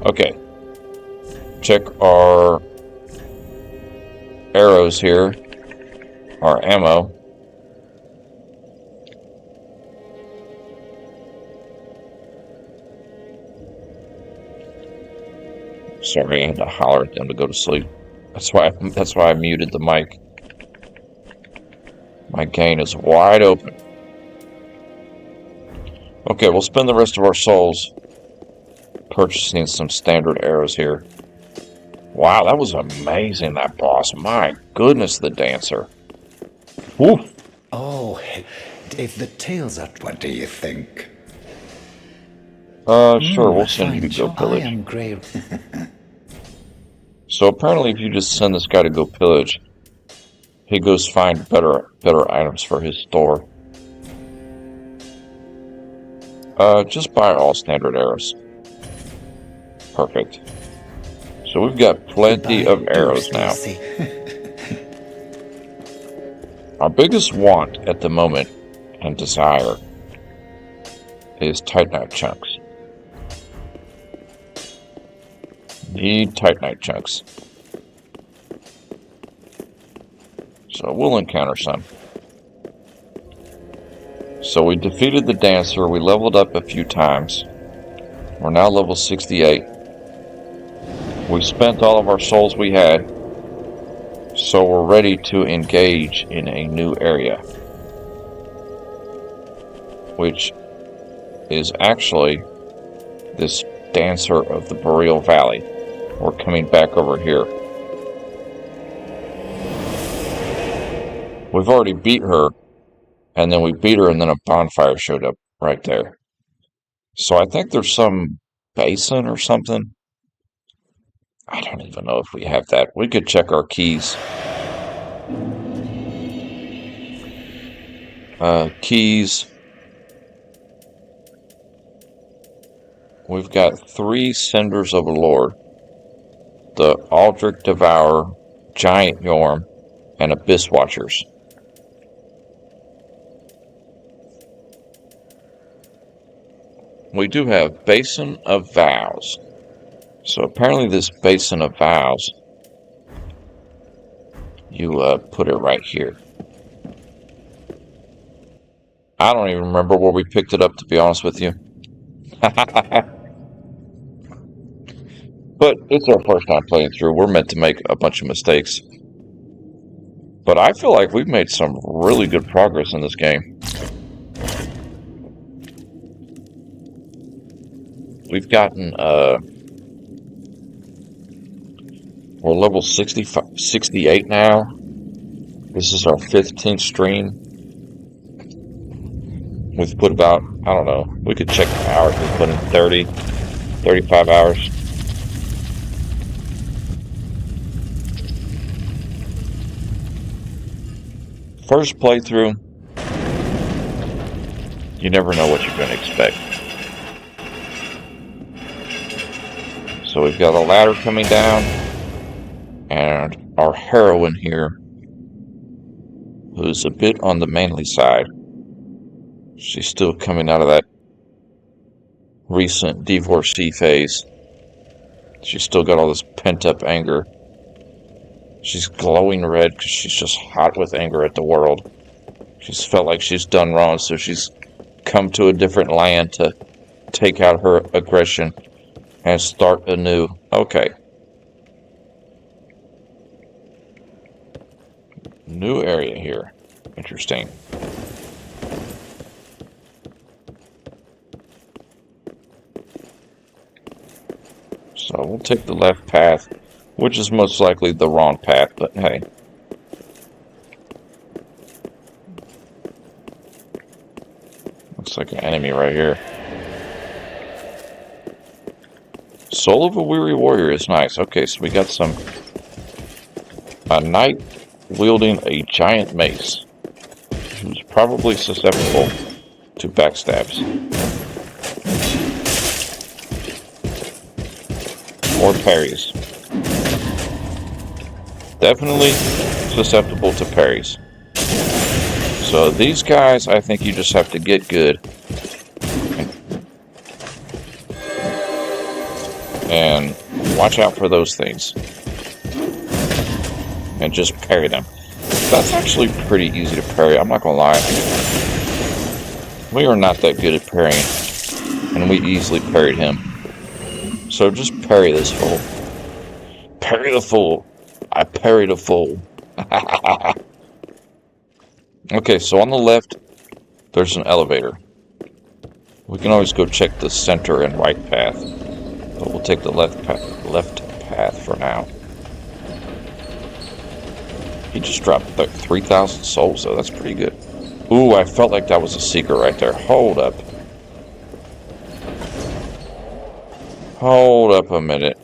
Okay. Check our arrows here. Our ammo. Sorry, I had to holler at them to go to sleep. That's why I muted the mic. My gain is wide open. Okay, we'll spend the rest of our souls purchasing some standard arrows here. Wow, that was amazing, that boss. My goodness, the dancer. Woo! Oh, if the tales are... What do you think? Sure, we'll send you to go pillage. I am grave. So apparently if you just send this guy to go pillage, he goes find better items for his store. Just buy all standard arrows. Perfect. So we've got plenty of arrows now. Our biggest want at the moment and desire is Titanite chunks. Need Titanite chunks. So we'll encounter some. So we defeated the dancer. We leveled up a few times. We're now level 68. We spent all of our souls we had. So we're ready to engage in a new area. Which is actually this dancer of the Boreal Valley. We're coming back over here. We've already beat her, and then we beat her, and then a bonfire showed up right there. So I think there's some basin or something. I don't even know if we have that. We could check our keys. Keys. We've got 3 Cinders of the Lord. The Aldrich Devourer, Giant Yorm, and Abyss Watchers. We do have Basin of Vows. So apparently this Basin of Vows, you put it right here. I don't even remember where we picked it up, to be honest with you. But it's our first time playing through. We're meant to make a bunch of mistakes. But I feel like we've made some really good progress in this game. We've gotten, we're level 68 now. This is our 15th stream. We've put about, I don't know, we could check the hours. We've put in 30, 35 hours. First playthrough, you never know what you're going to expect. So we've got a ladder coming down, and our heroine here, who's a bit on the manly side. She's still coming out of that recent divorcee phase. She's still got all this pent-up anger. She's glowing red because she's just hot with anger at the world. She's felt like she's done wrong, so she's come to a different land to take out her aggression and start anew. Okay. New area here. Interesting. So we'll take the left path, which is most likely the wrong path, but hey. Looks like an enemy right here. Soul of a Weary Warrior is nice. Okay, so we got a knight wielding a giant mace, who's probably susceptible to backstabs. Or parries. Definitely susceptible to parries. So these guys, I think you just have to get good and watch out for those things and just parry them. That's actually pretty easy to parry, I'm not gonna lie. We are not that good at parrying, and we easily parried him. So just parry this fool. Parry the fool. I parried a fool. Okay, so on the left, there's an elevator. We can always go check the center and right path, but we'll take the left path for now. He just dropped 3,000 souls, though. That's pretty good. Ooh, I felt like that was a secret right there. Hold up. Hold up a minute.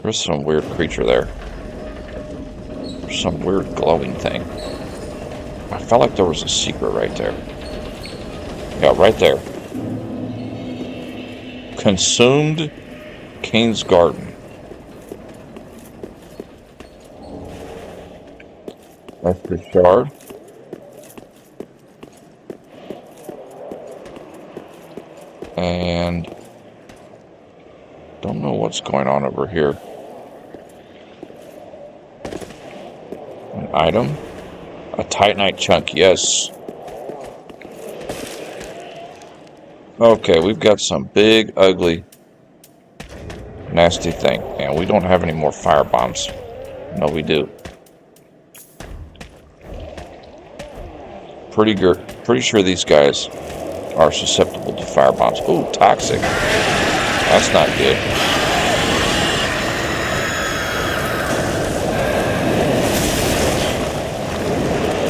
There's some weird creature there. There's some weird glowing thing. I felt like there was a secret right there. Yeah, right there. Consumed King's Garden. That's the shard. And don't know what's going on over here. An item? A Titanite chunk, yes. Okay, we've got some big, ugly, nasty thing. And we don't have any more fire bombs. No, we do. Pretty sure these guys are susceptible to fire bombs. Ooh, toxic. That's not good.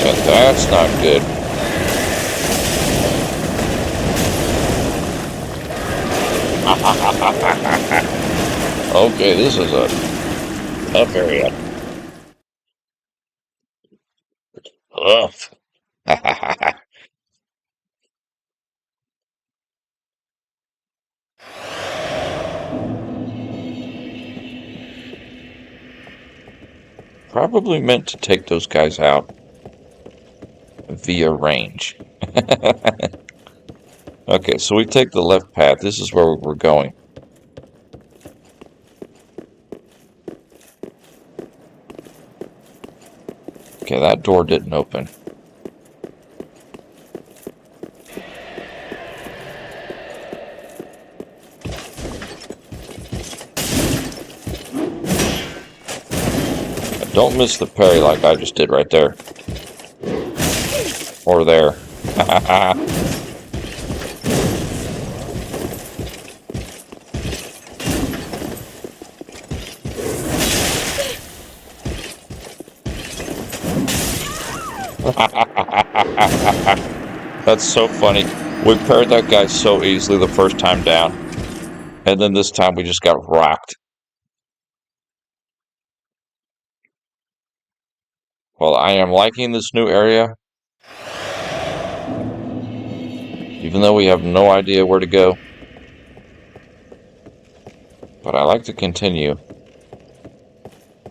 And that's not good. Okay, this is a tough area. Ugh. Probably meant to take those guys out via range. Okay, so we take the left path. This is where we're going. Okay, that door didn't open. Don't miss the parry like I just did right there. Or there. That's so funny. We parried that guy so easily the first time down. And then this time we just got rocked. Well, I am liking this new area. Even though we have no idea where to go. But I like to continue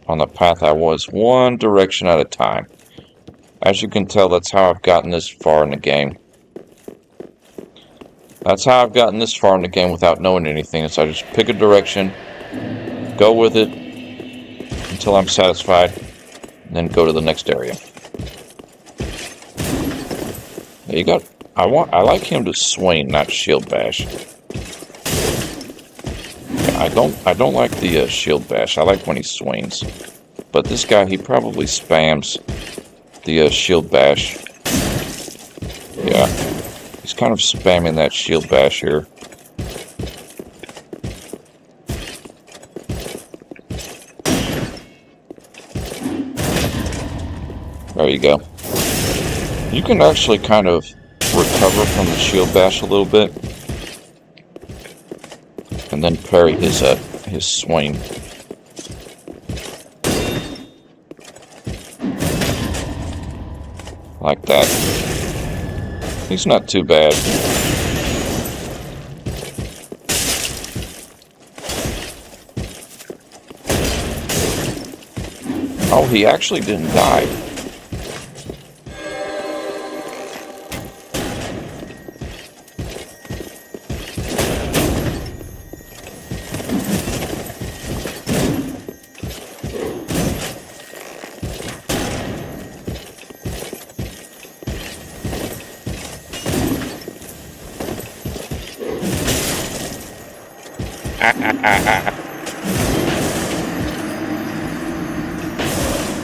on the path I was, one direction at a time. As you can tell, that's how I've gotten this far in the game. That's how I've gotten this far in the game without knowing anything. So I just pick a direction, go with it until I'm satisfied, and then go to the next area. There you go. I like him to swing, not shield bash. I don't like the shield bash. I like when he swings. But this guy, he probably spams the shield bash. Yeah. He's kind of spamming that shield bash here. There you go. You can actually kind of recover from the shield bash a little bit. And then parry his swing. Like that. He's not too bad. Oh, he actually didn't die.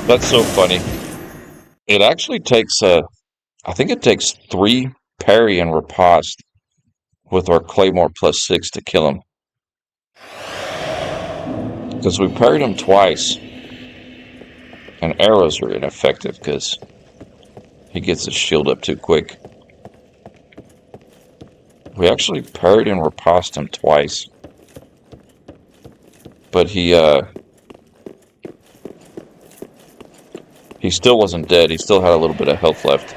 That's so funny. It actually takes, I think it takes 3 parry and riposte with our Claymore +6 to kill him. Because we parried him twice. And arrows are ineffective because he gets his shield up too quick. We actually parried and riposted him twice. But he still wasn't dead. He still had a little bit of health left.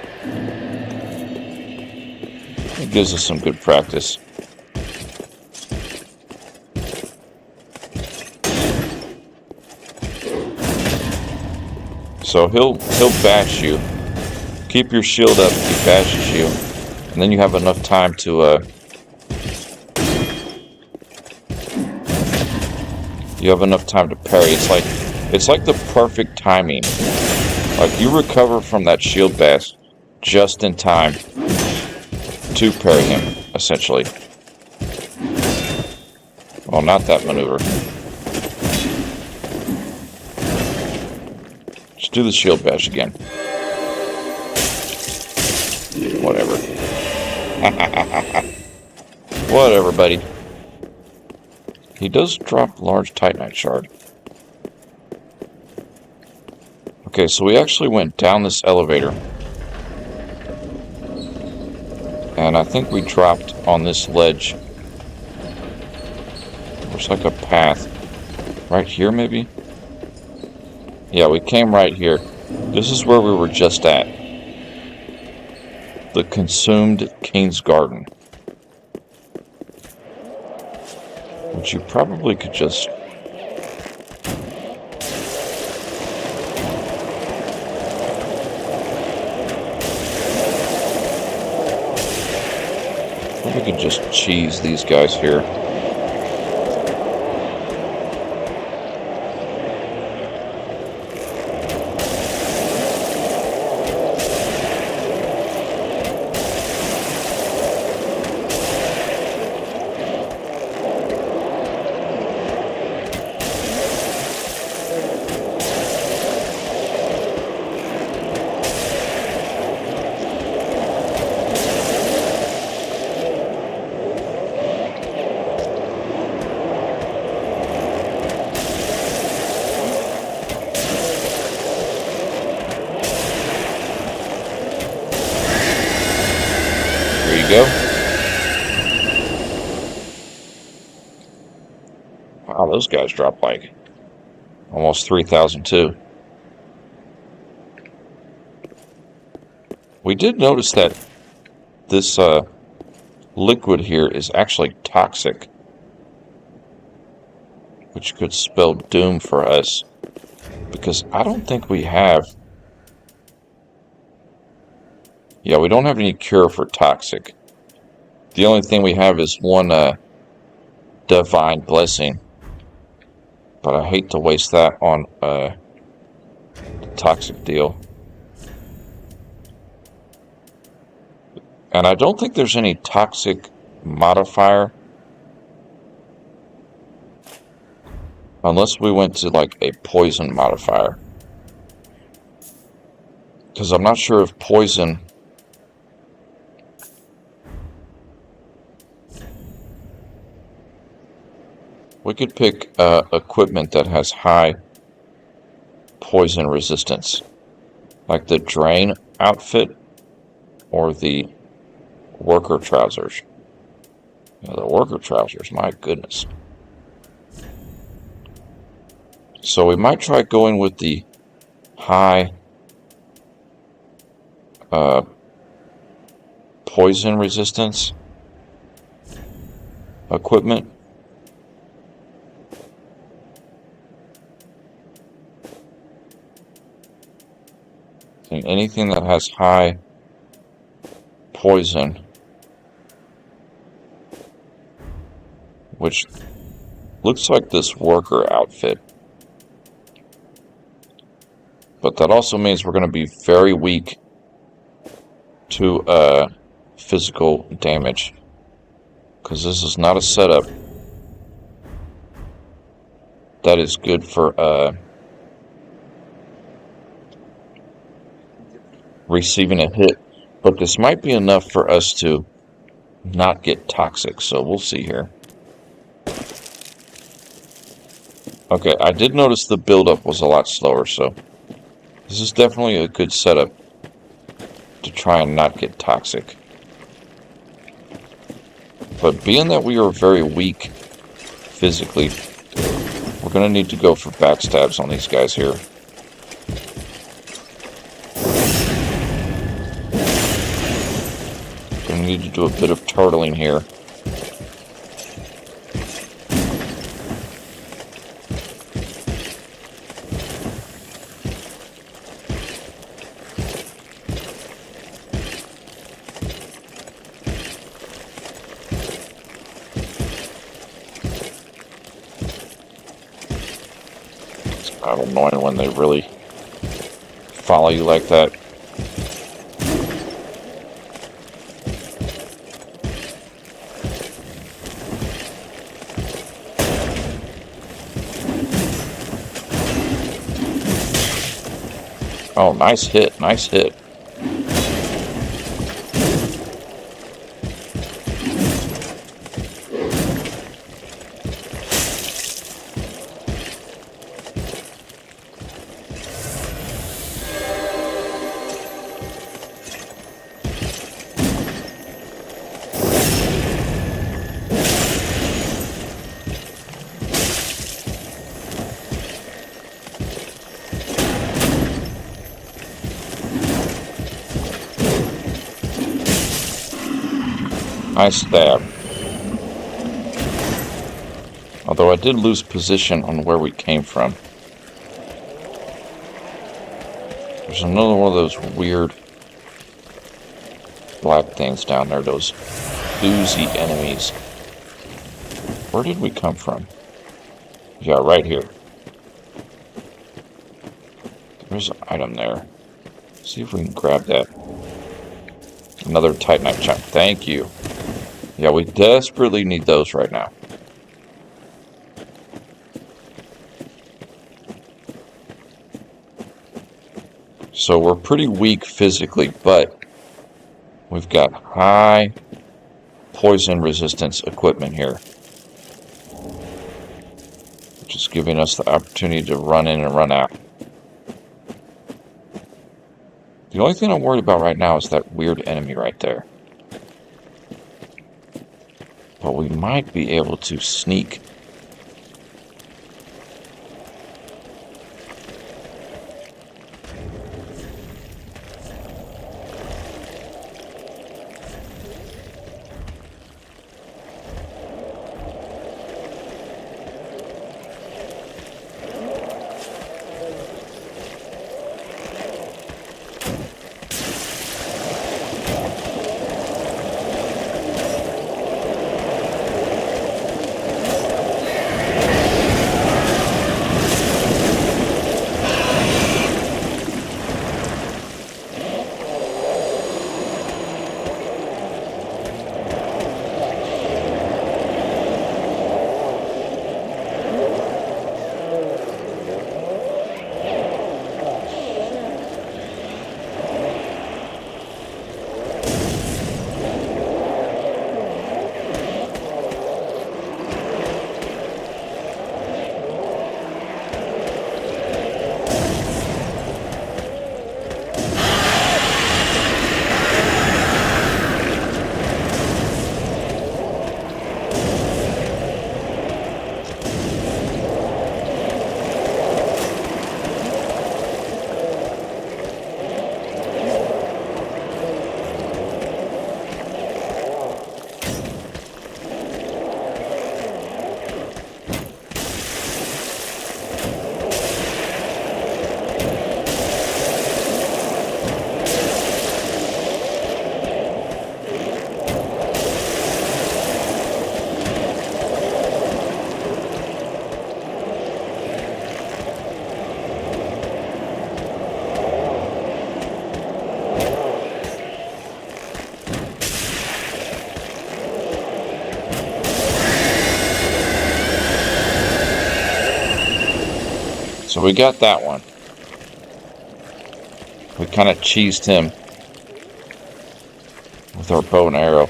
It gives us some good practice. So he'll bash you. Keep your shield up if he bashes you. And then you have enough time to parry. It's like the perfect timing. Like you recover from that shield bash just in time to parry him, essentially. Well, not that maneuver. Just do the shield bash again. Whatever. Whatever, buddy. He does drop large Titanite shard. Okay, so we actually went down this elevator. And I think we dropped on this ledge. Looks like a path. Right here, maybe? Yeah, we came right here. This is where we were just at. The consumed King's Garden. Which you probably could just... we could just cheese these guys here. go. Wow, those guys dropped like almost 3,000 too. We did notice that this liquid here is actually toxic, which could spell doom for us, because I don't think we have... Yeah, we don't have any cure for toxic. The only thing we have is one divine blessing, but I hate to waste that on the toxic deal. And I don't think there's any toxic modifier, unless we went to like a poison modifier, because I'm not sure if poison... We could pick equipment that has high poison resistance, like the Drain outfit or the worker trousers. The worker trousers, my goodness. So we might try going with the high poison resistance equipment. Anything that has high poison, which looks like this worker outfit, but that also means we're going to be very weak to physical damage, because this is not a setup that is good for receiving a hit, but this might be enough for us to not get toxic, so we'll see here. Okay, I did notice the buildup was a lot slower, so this is definitely a good setup to try and not get toxic. But being that we are very weak physically, we're going to need to go for backstabs on these guys here. Going to need to do a bit of turtling here. I don't know when they really follow you like that. Oh, nice hit, nice hit. Nice stab. Although I did lose position on where we came from. There's another one of those weird black things down there, those oozy enemies. Where did we come from? Yeah, right here. There's an item there. See if we can grab that. Another Titanite chunk. Thank you. Yeah, we desperately need those right now. So we're pretty weak physically, but we've got high poison resistance equipment here, which is giving us the opportunity to run in and run out. The only thing I'm worried about right now is that weird enemy right there. but we might be able to sneak. So we got that one. We kind of cheesed him with our bow and arrow.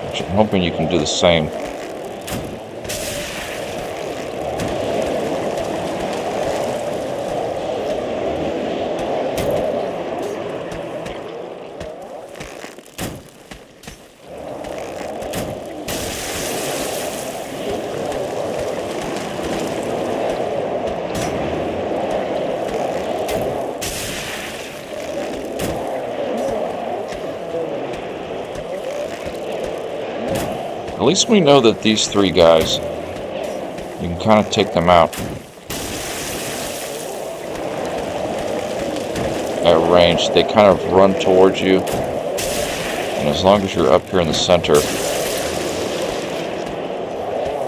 Which I'm hoping you can do the same. At least we know that these three guys, you can kind of take them out at range. They kind of run towards you, and as long as you're up here in the center,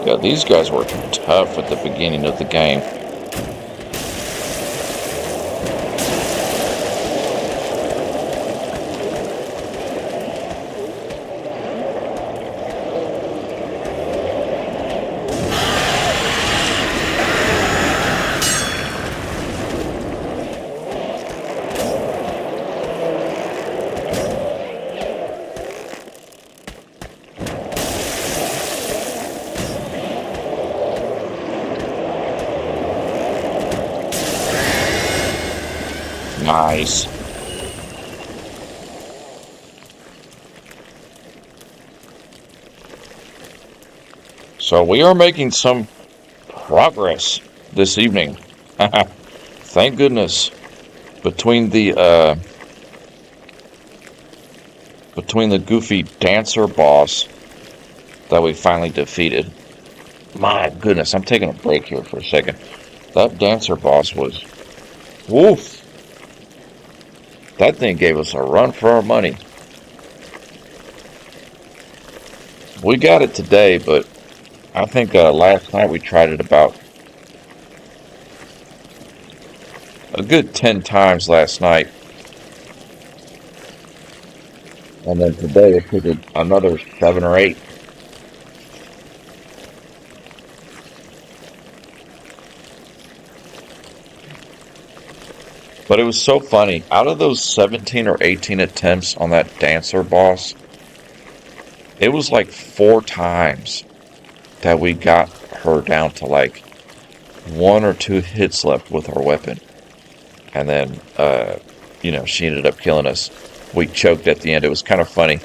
yeah, these guys were tough at the beginning of the game. Nice. So we are making some progress this evening. Thank goodness. Between the goofy dancer boss that we finally defeated. My goodness, I'm taking a break here for a second. That dancer boss was woof. That thing gave us a run for our money. We got it today, but I think last night we tried it about a good 10 times last night. And then today it took another 7 or 8. But it was so funny. Out of those 17 or 18 attempts on that dancer boss, it was like 4 times that we got her down to like one or two hits left with our weapon. And then, she ended up killing us. We choked at the end. It was kind of funny.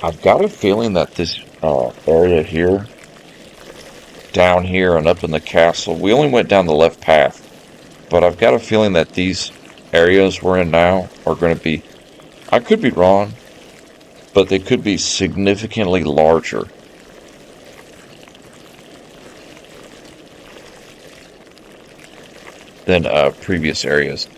I've got a feeling that this area here, down here and up in the castle, we only went down the left path, but I've got a feeling that these areas we're in now are going to be, I could be wrong, but they could be significantly larger than previous areas.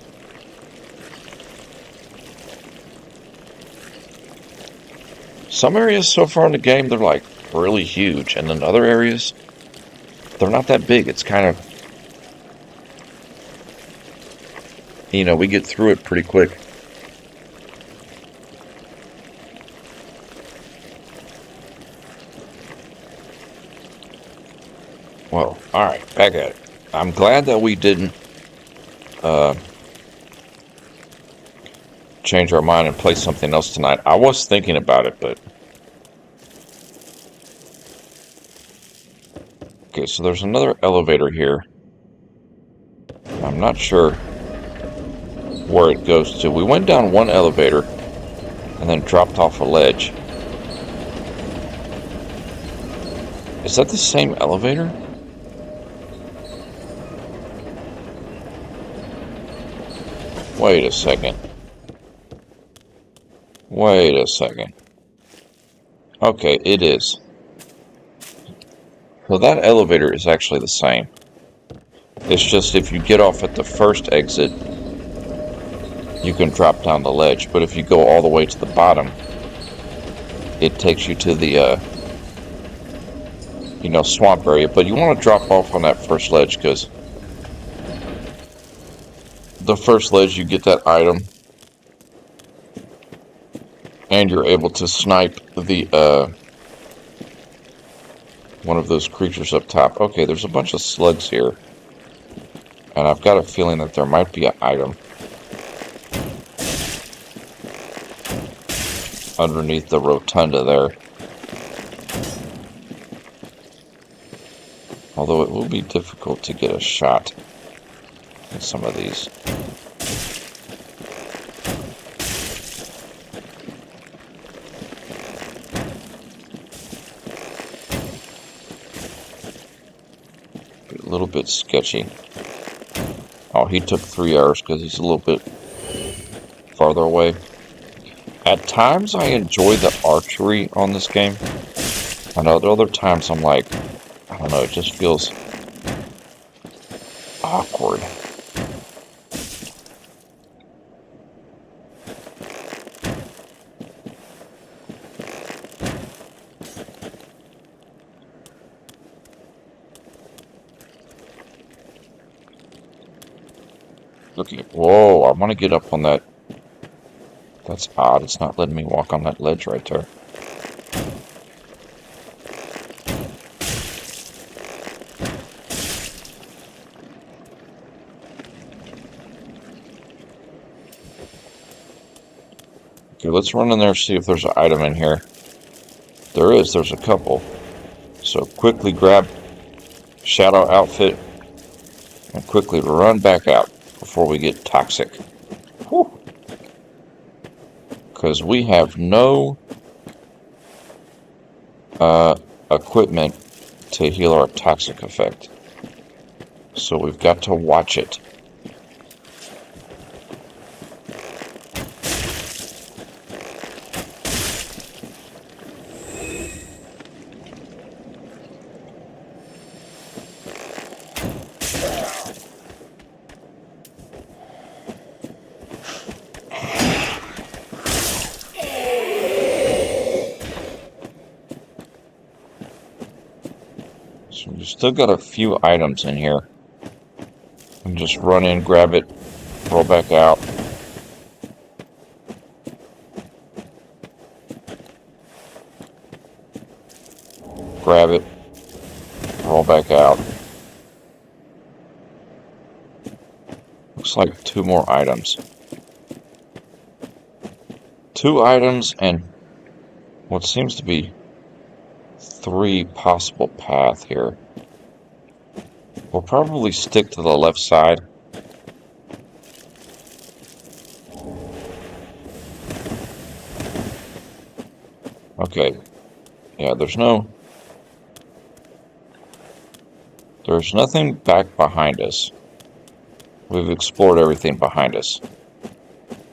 Some areas so far in the game, they're like really huge, and then other areas, they're not that big. It's kind of, we get through it pretty quick. Well, alright, back at it. I'm glad that we didn't change our mind and play something else tonight. I was thinking about it, but... Okay, so there's another elevator here. I'm not sure where it goes to. We went down one elevator and then dropped off a ledge. Is that the same elevator? Wait a second. Wait a second. Okay, it is. So that elevator is actually the same. It's just if you get off at the first exit, you can drop down the ledge. But if you go all the way to the bottom, it takes you to the, swamp area. But you want to drop off on that first ledge because the first ledge you get that item and you're able to snipe the one of those creatures up top. Okay, there's a bunch of slugs here, and I've got a feeling that there might be an item underneath the rotunda there, although it will be difficult to get a shot in some of these. A little bit sketchy. Oh, he took 3 hours because he's a little bit farther away. At times I enjoy the archery on this game, and at other times I'm like, I don't know, it just feels awkward. Okay, whoa, I want to get up on that. That's odd, it's not letting me walk on that ledge right there. Okay, let's run in there and see if there's an item in here. There is, there's a couple. So quickly grab Shadow Outfit and quickly run back out before we get toxic. Because we have no equipment to heal our toxic effect. So we've got to watch it. So we've still got a few items in here. And just run in, grab it, roll back out. Grab it, roll back out. Looks like 2 more items. 2 items and what seems to be 3 possible paths here. We'll probably stick to the left side. Okay. Yeah, there's nothing back behind us. We've explored everything behind us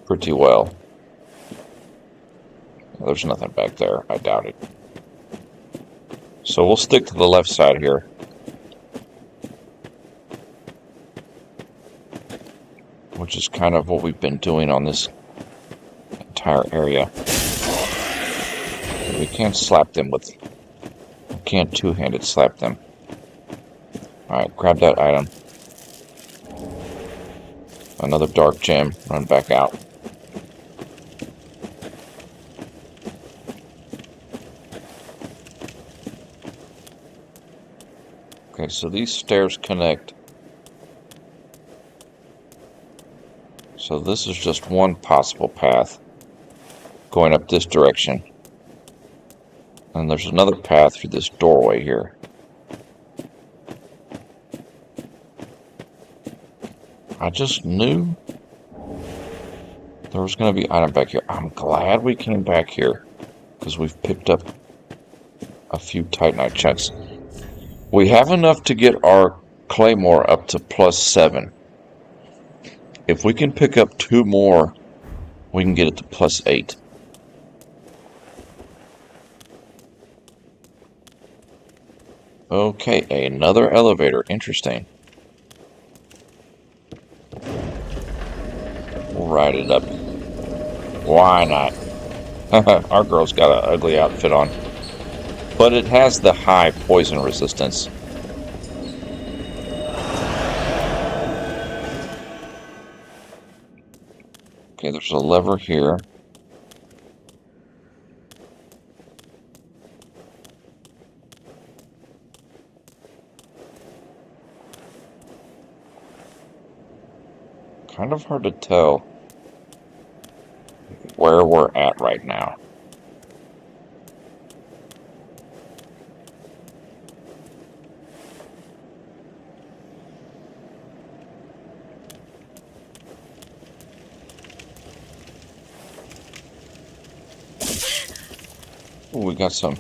pretty well. There's nothing back there. I doubt it. So we'll stick to the left side here. Which is kind of what we've been doing on this entire area. We can't slap them with... We can't two-handed slap them. Alright, grab that item. Another dark gem. Run back out. Okay, so these stairs connect. So this is just one possible path going up this direction. And there's another path through this doorway here. I just knew there was going to be item back here. I'm glad we came back here because we've picked up a few Titanite chunks. We have enough to get our claymore up to +7. If we can pick up 2 more, we can get it to +8. Okay, another elevator. Interesting. We'll ride it up. Why not? Our girl's got an ugly outfit on. But it has the high poison resistance. Okay, there's a lever here. Kind of hard to tell where we're at right now. Ooh, we got some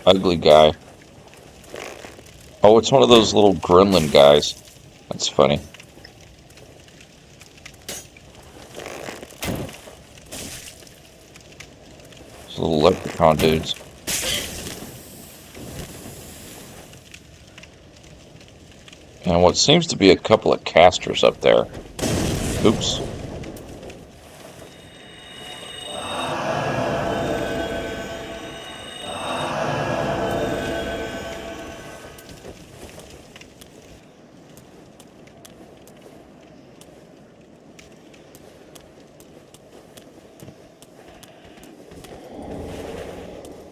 ugly guy. Oh, it's one of those little gremlin guys. That's funny. Those little leprechaun dudes. And what seems to be a couple of casters up there. Oops.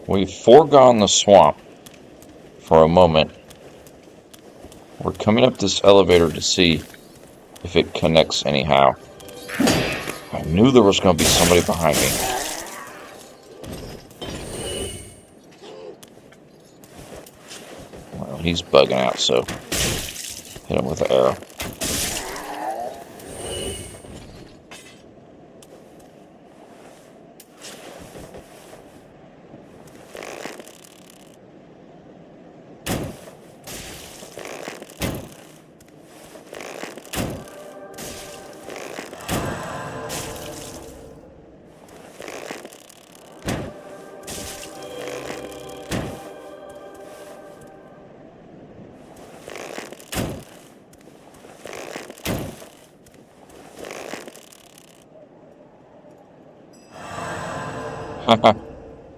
We've foregone the swamp for a moment. We're coming up this elevator to see if it connects anyhow. I knew there was going to be somebody behind me. Well, he's bugging out, so hit him with an arrow.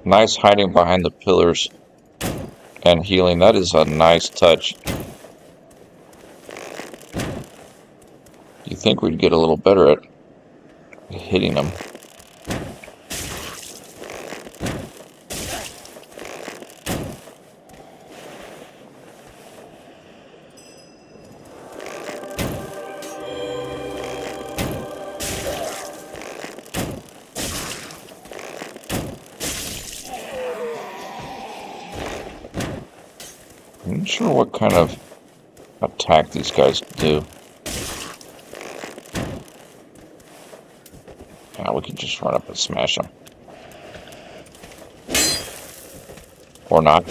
Nice hiding behind the pillars and healing. That is a nice touch. You think we'd get a little better at hitting them. I'm not sure what kind of attack these guys do. Yeah, we can just run up and smash them. Or not.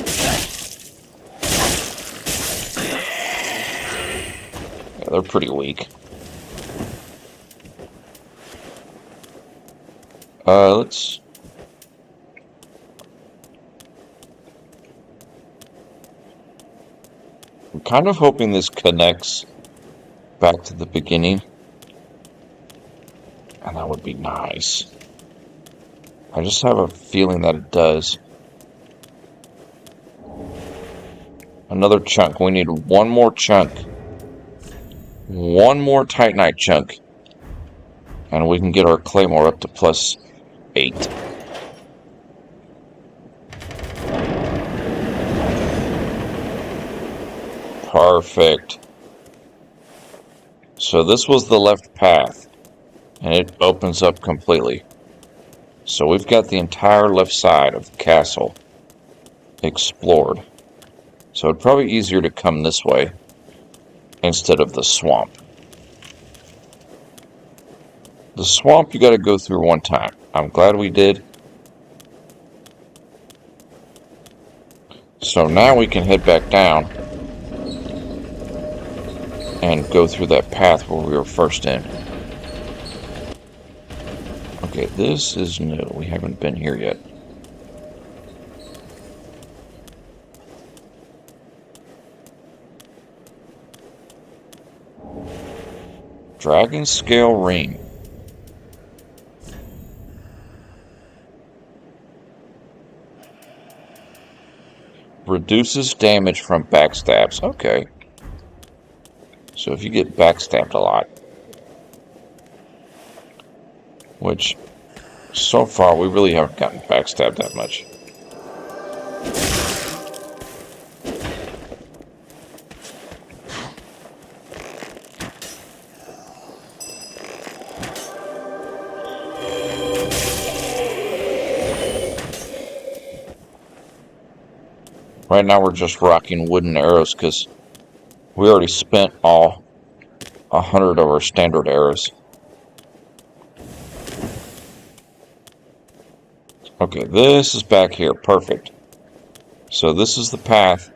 Yeah, they're pretty weak. Let's... I'm kind of hoping this connects back to the beginning. And that would be nice. I just have a feeling that it does. Another chunk. We need one more chunk. One more Titanite chunk. And we can get our Claymore up to +8. Perfect. So this was the left path. And it opens up completely. So we've got the entire left side of the castle explored. So it's probably easier to come this way instead of the swamp. The swamp you gotta go through one time. I'm glad we did. So now we can head back down and go through that path where we were first in. Okay, this is new. We haven't been here yet. Dragon Scale Ring. Reduces damage from backstabs. Okay. So if you get backstabbed a lot, which so far we really haven't gotten backstabbed that much. Right now we're just rocking wooden arrows because we already spent all 100 of our standard arrows. Okay, this is back here. Perfect. So this is the path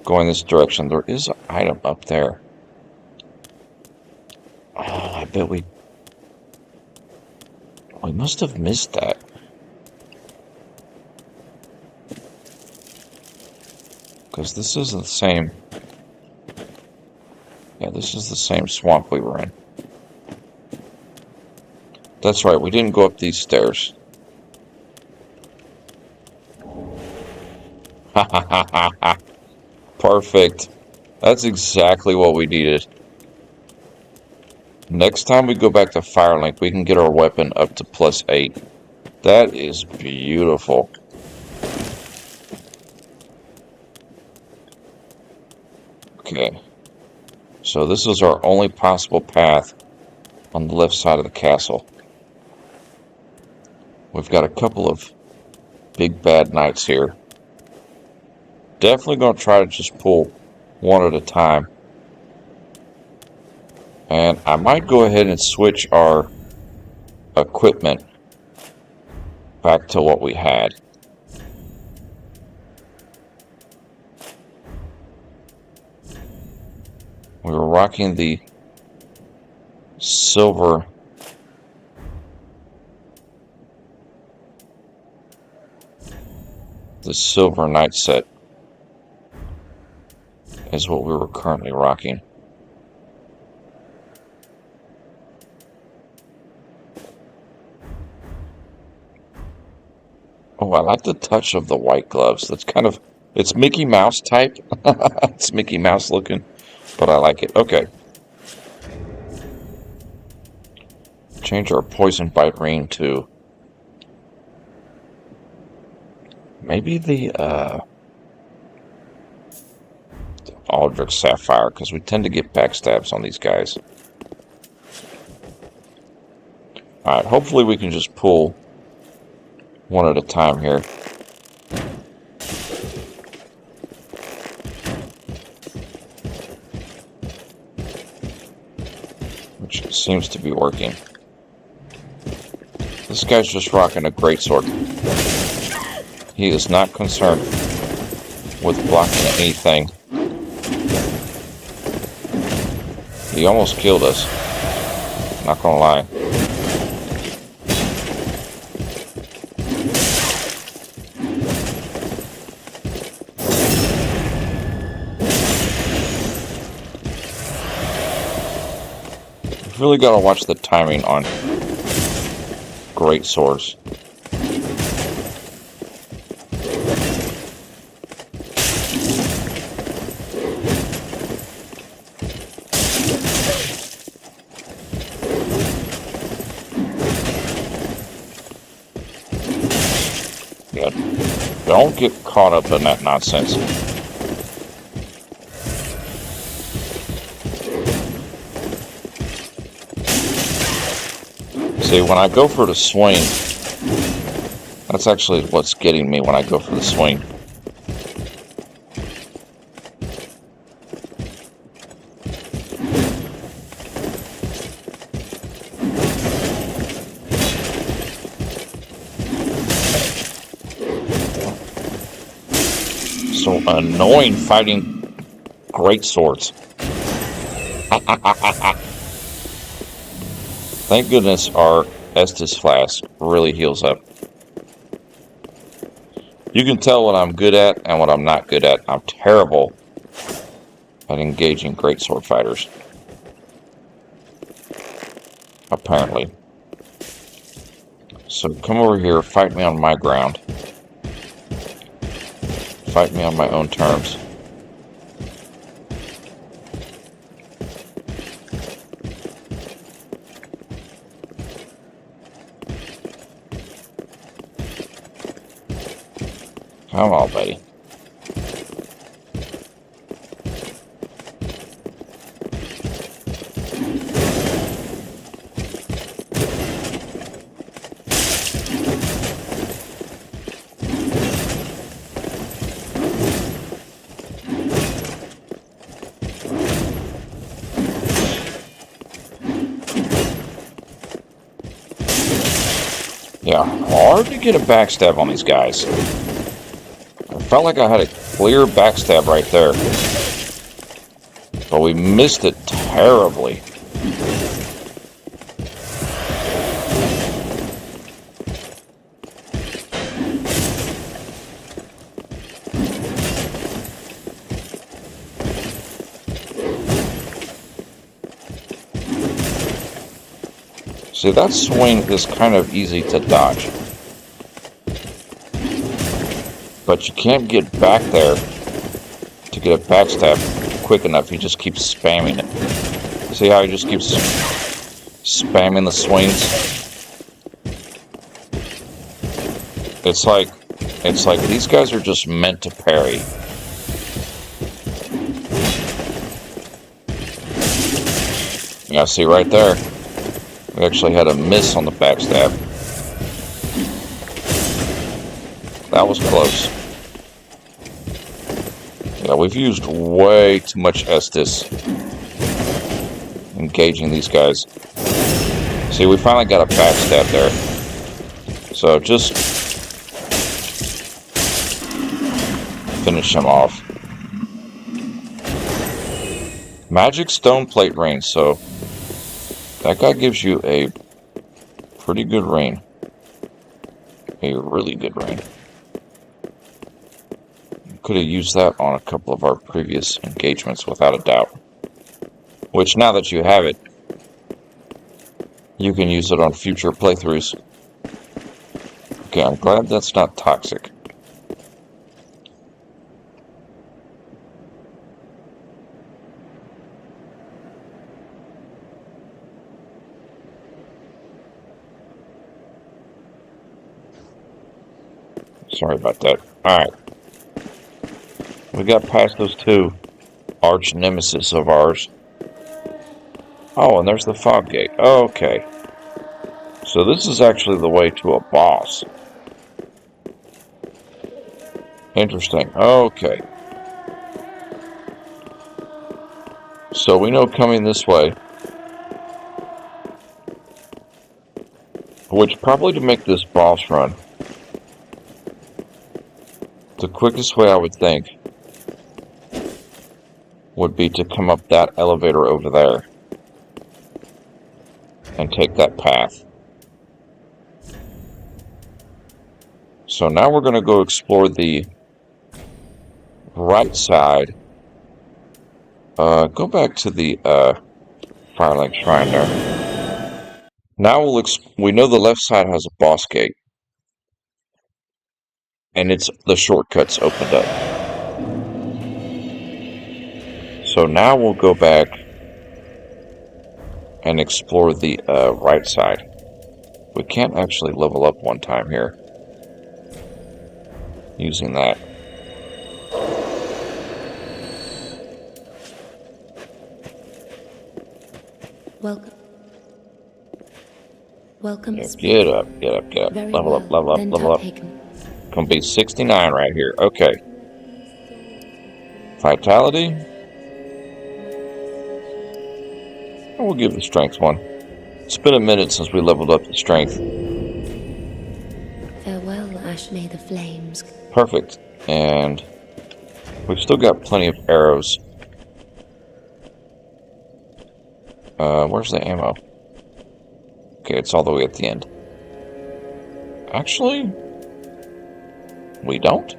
going this direction. There is an item up there. Oh, I bet we must have missed that. Because this is the same... Yeah, this is the same swamp we were in. That's right, we didn't go up these stairs. Ha ha ha ha ha. Perfect. That's exactly what we needed. Next time we go back to Firelink, we can get our weapon up to +8. That is beautiful. Okay. So this is our only possible path on the left side of the castle. We've got a couple of big bad knights here. Definitely going to try to just pull one at a time. And I might go ahead and switch our equipment back to what we had. We were rocking the silver knight set is what we were currently rocking. Oh, I like the touch of the white gloves. That's kind of, it's Mickey Mouse type. It's Mickey Mouse looking, but I like it. Okay. Change our poison bite ring to maybe the Aldrich Sapphire, because we tend to get backstabs on these guys. Alright, hopefully we can just pull one at a time here. which seems to be working. This guy's just rocking a greatsword. He is not concerned with blocking anything. He almost killed us. Not gonna lie. You've really got to watch the timing on great swords. Yeah, don't get caught up in that nonsense. See, when I go for the swing, that's actually what's getting me when I go for the swing. So annoying fighting great swords. Thank goodness our Estus flask really heals up. You can tell what I'm good at and what I'm not good at. I'm terrible at engaging greatsword fighters. Apparently. So come over here, fight me on my ground. Fight me on my own terms. Come on, buddy. Yeah, hard to get a backstab on these guys. I felt like I had a clear backstab right there. But we missed it terribly. See, that swing is kind of easy to dodge. But you can't get back there to get a backstab quick enough. He just keeps spamming it. See how he just keeps spamming the swings? It's like these guys are just meant to parry. Yeah, see right there? We actually had a miss on the backstab. That was close. Yeah, we've used way too much Estus engaging these guys. See, we finally got a backstab there. So just finish him off. Magic stone plate range, so that guy gives you a pretty good rain. A really good rain. Could have used that on a couple of our previous engagements without a doubt. Which, now that you have it, you can use it on future playthroughs. Okay, I'm glad that's not toxic. Sorry about that. Alright. We got past those two arch nemesis of ours. Oh, and there's the fog gate. Okay. So this is actually the way to a boss. Interesting. Okay. So we know coming this way Which probably to make this boss run, the quickest way I would think would be to come up that elevator over there and take that path. So now we're going to go explore the right side. Go back to the Firelink Shrine there. Now we know the left side has a boss gate. And the shortcut's opened up. So now we'll go back and explore the right side. We can't actually level up one time here using that. Welcome. Get up. Level up. Gonna be 69 right here. Okay. Vitality. We'll give the strength one. It's been a minute since we leveled up the strength. Farewell, Ashne the Flames. Perfect. And we've still got plenty of arrows. Where's the ammo? Okay, it's all the way at the end. Actually, we don't?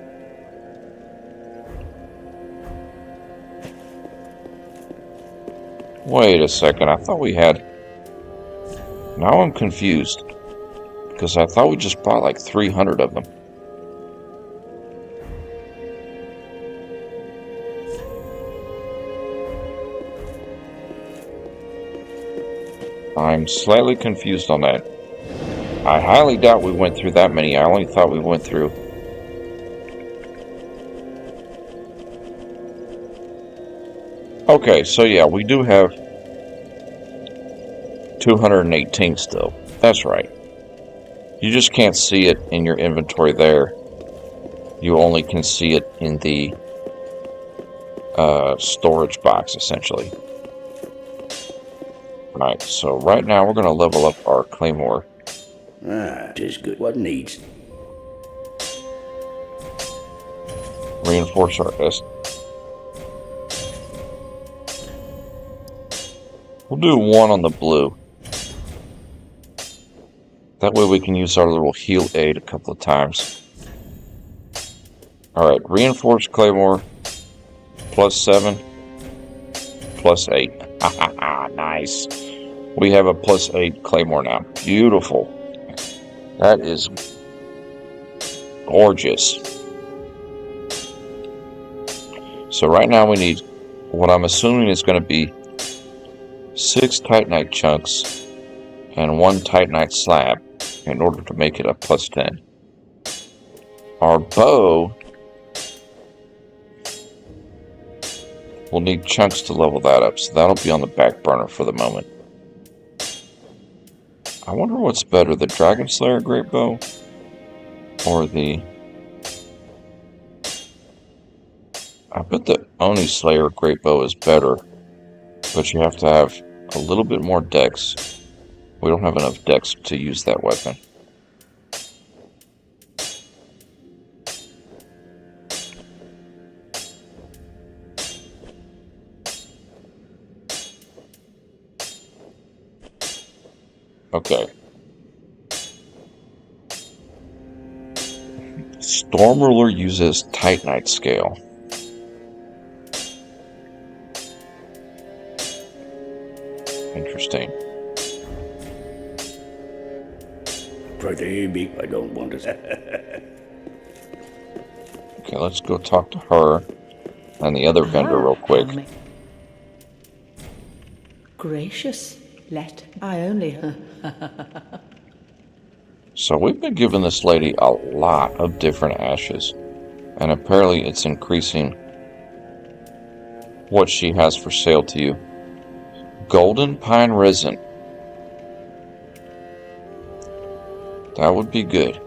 Wait a second, I thought we had... Now I'm confused. Because I thought we just bought like 300 of them. I'm slightly confused on that. I highly doubt we went through that many. I only thought we went through... Okay, so yeah, we do have 218 still. That's right. You just can't see it in your inventory there. You only can see it in the storage box, essentially. Right, so right now we're going to level up our claymore. Ah, 'tis good. What needs? Reinforce our S. We'll do one on the blue. That way we can use our little heal aid a couple of times. Alright, reinforce claymore. +7. +8. Nice. We have a +8 claymore now. Beautiful. That is gorgeous. So right now we need what I'm assuming is going to be 6 Titanite chunks and 1 Titanite slab in order to make it a +10. Our bow will need chunks to level that up, so that'll be on the back burner for the moment. I wonder what's better, the Dragon Slayer Great Bow or the... I bet the Oni Slayer Great Bow is better, but you have to have a little bit more dex. We don't have enough dex to use that weapon. Okay. Storm Ruler uses Titanite scale. Interesting. Pretty big. I don't want to. Okay, let's go talk to her and the other vendor real quick. Gracious, let I only. So we've been giving this lady a lot of different ashes, and apparently it's increasing what she has for sale to you. Golden pine resin. That would be good.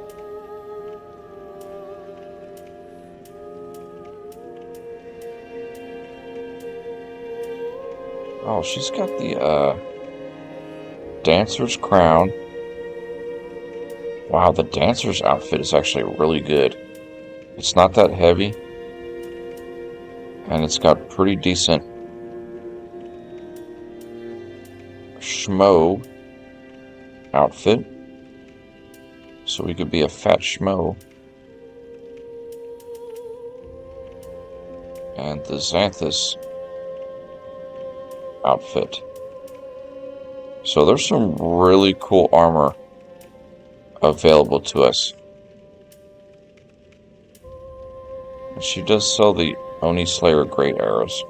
Oh, she's got the Dancer's Crown. Wow, the dancer's outfit is actually really good. It's not that heavy, and it's got pretty decent schmo outfit. So we could be a fat schmo. And the Xanthus outfit. So there's some really cool armor available to us. And she does sell the Oni Slayer Great Arrows.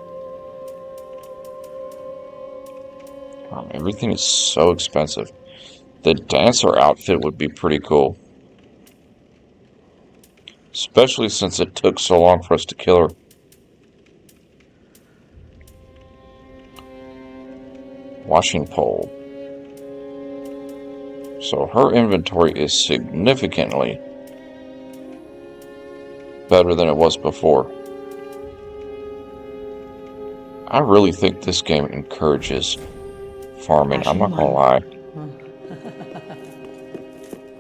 Wow, everything is so expensive. The dancer outfit would be pretty cool. Especially since it took so long for us to kill her. Washing pole. So her inventory is significantly better than it was before. I really think this game encourages farming. I'm not gonna lie.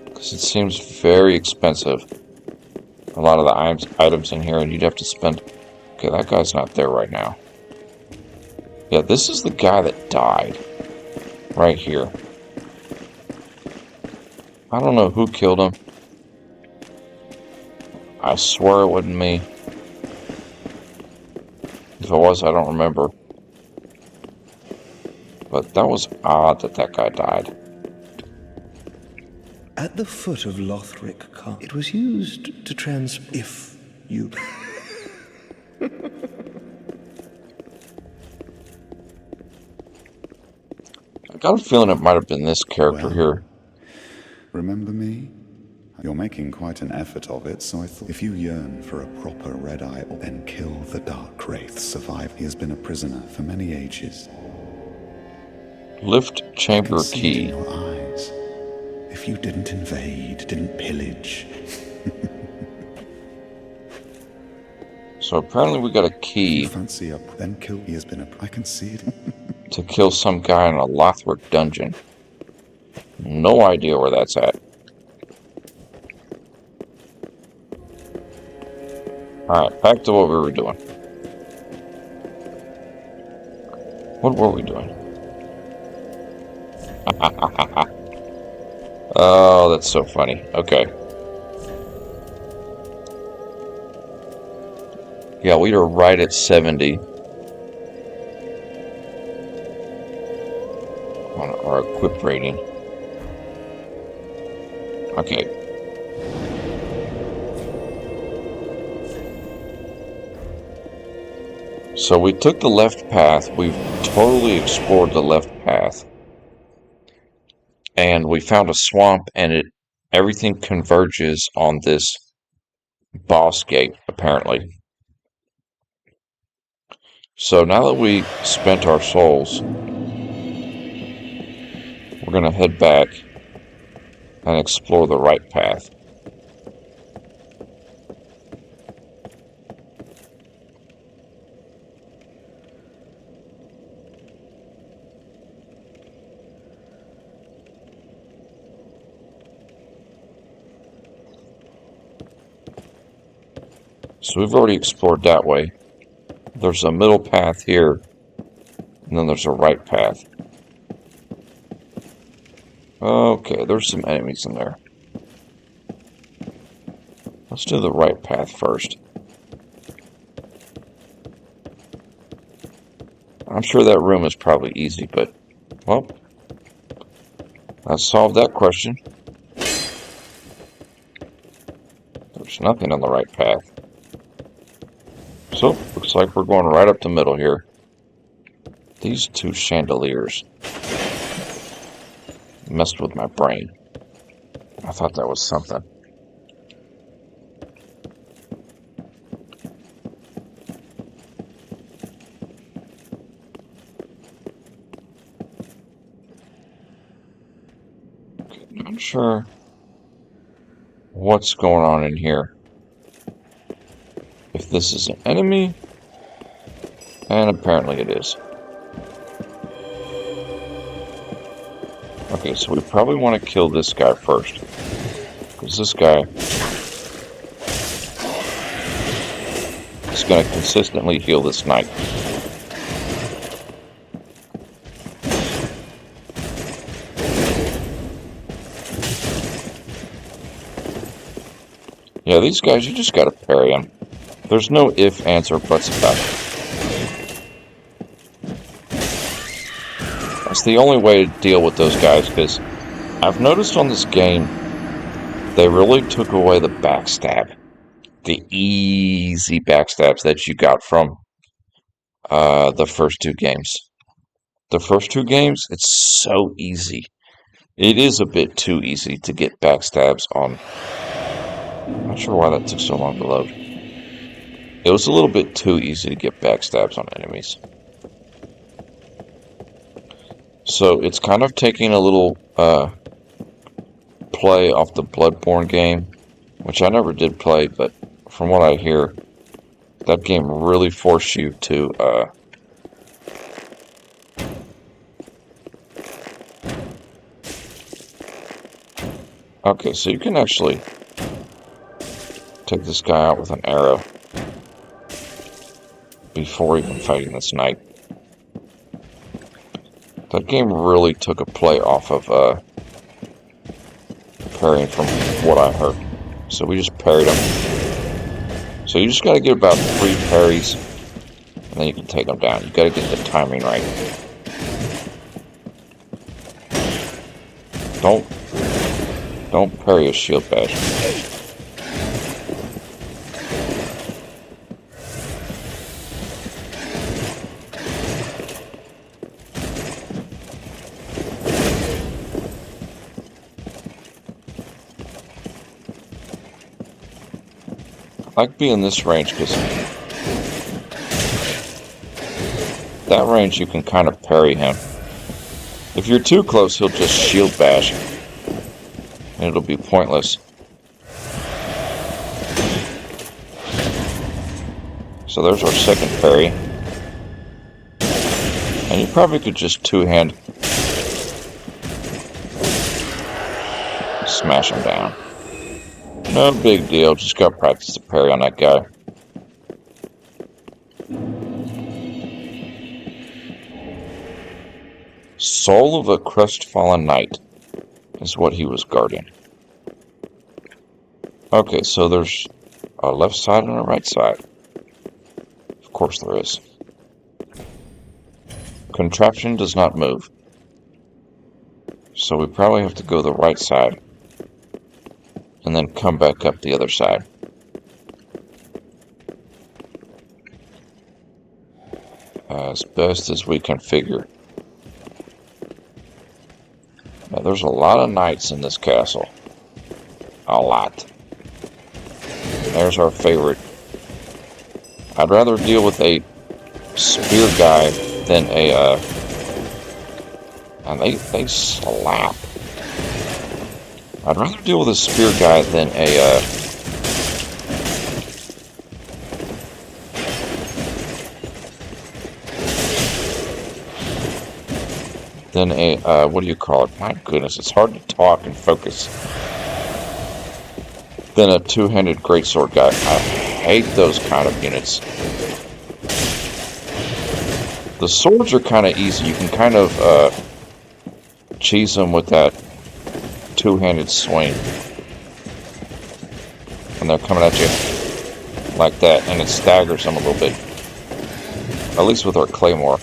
Because it seems very expensive. A lot of the items in here, and you'd have to spend... Okay, that guy's not there right now. Yeah, this is the guy that died. Right here. I don't know who killed him. I swear it wasn't me. If it was, I don't remember. But that was odd that that guy died. At the foot of Lothric Castle, it was used to if you... I got a feeling it might have been this character here. Remember me? You're making quite an effort of it, so I thought if you yearn for a proper red-eye, then kill the Dark Wraith. Survive. He has been a prisoner for many ages. Lift chamber I can see it in key. your eyes. If you didn't invade, didn't pillage. So apparently we got a key Fancy up, then kill. He has been a. I can see it. to kill some guy in a Lothric dungeon. No idea where that's at. Alright, back to what we were doing. What were we doing? Oh, that's so funny. Okay. Yeah, we are right at 70 on our equip rating. Okay. So we took the left path. We've totally explored the left path. And we found a swamp, and everything converges on this boss gate, apparently. So now that we spent our souls, we're going to head back and explore the right path. So we've already explored that way. There's a middle path here, and then there's a right path. Okay, there's some enemies in there. Let's do the right path first. I'm sure that room is probably easy, but, well, that solved that question. There's nothing on the right path. So, looks like we're going right up the middle here. These two chandeliers messed with my brain. I thought that was something. Not sure what's going on in here. If this is an enemy, and apparently it is. Okay, so we probably want to kill this guy first. Because this guy is going to consistently heal this knight. Yeah, these guys, you just gotta parry them. There's no ifs, ands, or buts about it. That's the only way to deal with those guys, because I've noticed on this game, they really took away the backstab. The easy backstabs that you got from the first two games. The first two games, it's so easy. It is a bit too easy to get backstabs on. I'm not sure why that took so long to load. It was a little bit too easy to get backstabs on enemies. So it's kind of taking a little play off the Bloodborne game, which I never did play, but from what I hear, that game really forced you to okay, so you can actually take this guy out with an arrow before even fighting this knight. That game really took a play off of parrying from what I heard. So we just parried him. So you just gotta get about 3 parries and then you can take them down. You gotta get the timing right. Don't parry a shield bash. I like being this range because that range you can kind of parry him. If you're too close, he'll just shield bash and it'll be pointless. So there's our second parry. And you probably could just two-hand smash him down. No big deal, just gotta practice the parry on that guy. Soul of a crestfallen knight is what he was guarding. Okay, so there's a left side and a right side. Of course there is. Contraption does not move. So we probably have to go the right side and then come back up the other side. As best as we can figure. Now, there's a lot of knights in this castle. A lot. There's our favorite. I'd rather deal with a spear guy than a, and they slap. I'd rather deal with a spear guy than a what do you call it? My goodness, it's hard to talk and focus. Than a two-handed greatsword guy. I hate those kind of units. The swords are kind of easy. You can kind of cheese them with that two-handed swing. And they're coming at you like that, and it staggers them a little bit. At least with our claymore.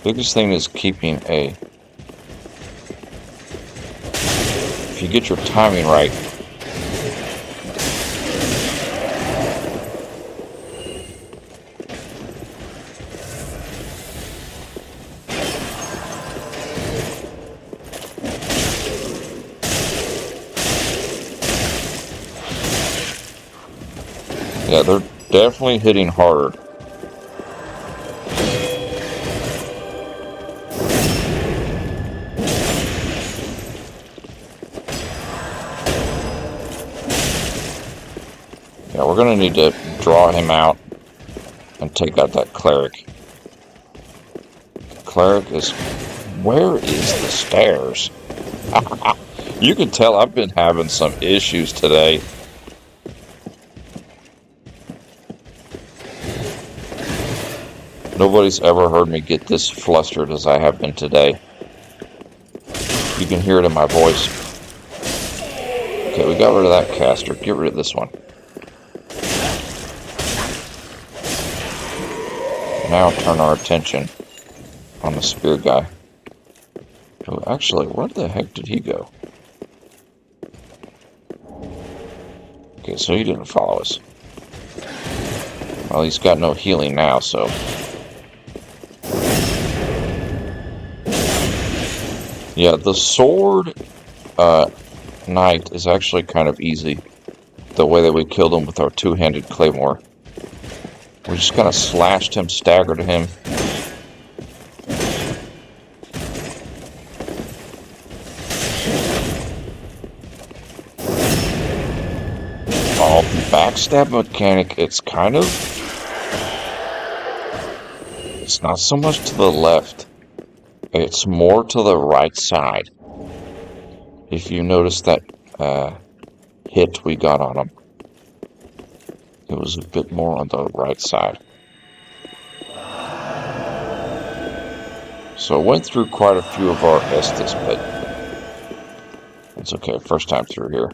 Biggest thing is keeping a... If you get your timing right, yeah, they're definitely hitting harder. Yeah, we're going to need to draw him out and take out that cleric. The cleric is... Where is the stairs? You can tell I've been having some issues today. Nobody's ever heard me get this flustered as I have been today. You can hear it in my voice. Okay, we got rid of that caster. Get rid of this one. Now turn our attention on the spear guy. Oh, actually, where the heck did he go? Okay, so he didn't follow us. Well, he's got no healing now, so... Yeah, the sword knight is actually kind of easy. The way that we killed him with our two-handed claymore. We just kind of slashed him, staggered him. Oh, the backstab mechanic, it's kind of... It's not so much to the left. It's more to the right side. If you notice that hit we got on him. It was a bit more on the right side. So I went through quite a few of our Estus, but it's okay. First time through here.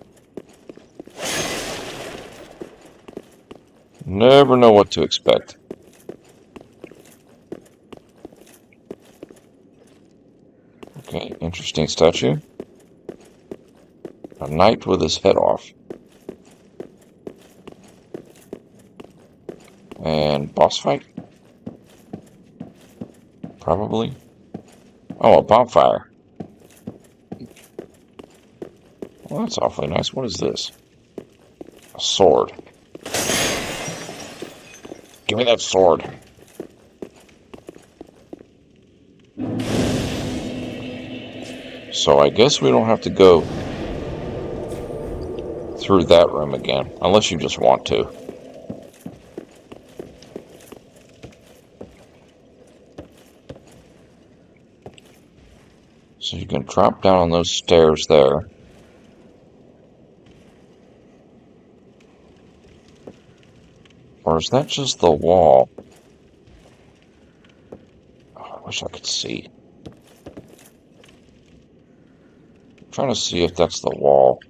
Never know what to expect. Okay, interesting statue. A knight with his head off. And boss fight? Probably. Oh, a bonfire. Well, that's awfully nice. What is this? A sword. Give me that sword. So I guess we don't have to go through that room again, unless you just want to. So you can drop down on those stairs there. Or is that just the wall? Oh, I wish I could see. I'm trying to see if that's the wall.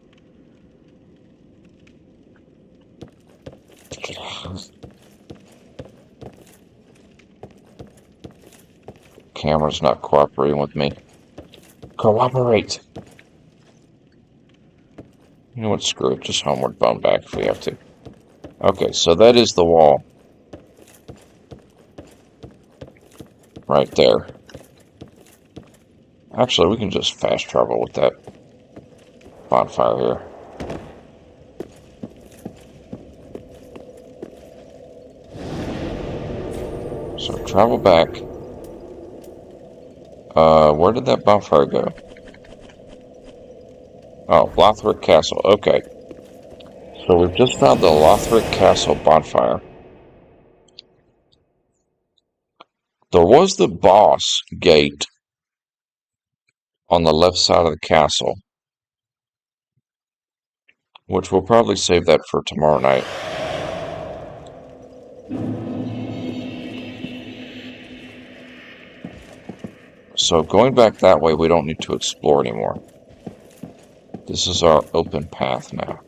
Camera's not cooperating with me. Cooperate! You know what, screw it. Just homeward bound back if we have to. Okay, so that is the wall. Right there. Actually, we can just fast travel with that bonfire here. So travel back. Where did that bonfire go? Oh, Lothric Castle. Okay. So we've just found the Lothric Castle bonfire. There was the boss gate on the left side of the castle, which we'll probably save that for tomorrow night. So going back that way, we don't need to explore anymore. This is our open path now.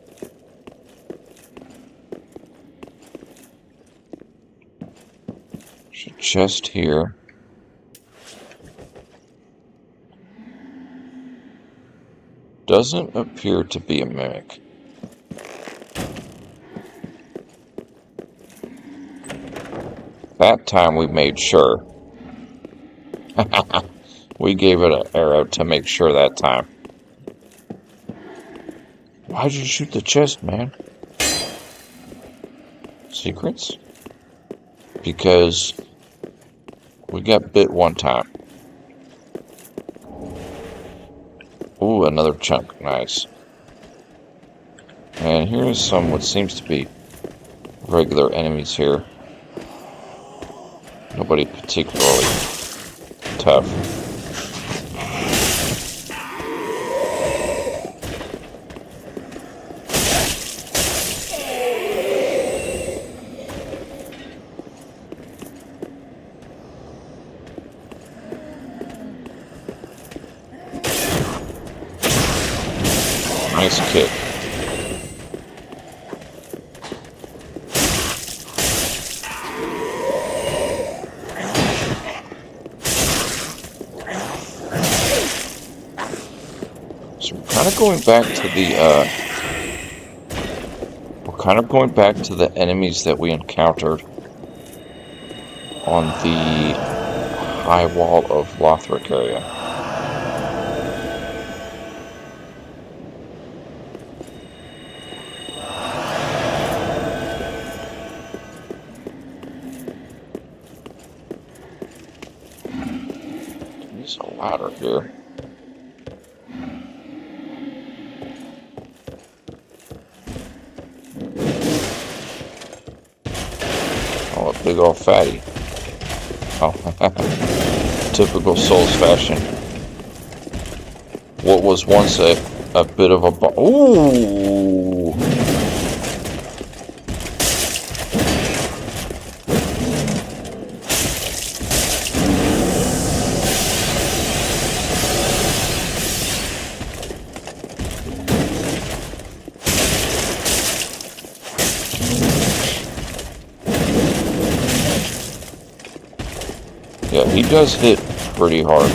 There's a chest here. Doesn't appear to be a mimic. That time we made sure. We gave it an arrow to make sure that time. Why'd you shoot the chest, man? Secrets? Because we got bit one time. Ooh, another chunk. Nice. And here's some what seems to be regular enemies here. Nobody particularly tough. Nice kick. So we're kind of going back to the enemies that we encountered on the high wall of Lothric area. There's a ladder here. Oh, a big old fatty. Oh, typical Souls fashion. What was once a bit of a ooh. Yeah, he does hit pretty hard.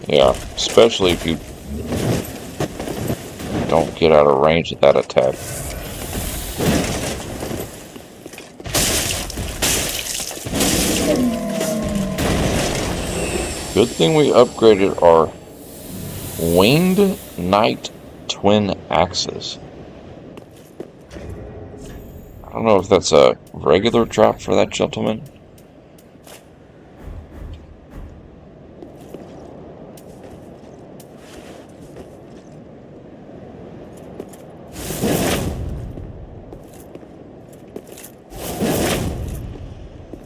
Yeah, especially if you don't get out of range of that attack. Good thing we upgraded our Winged Knight Twin Axes. I don't know if that's a regular drop for that gentleman.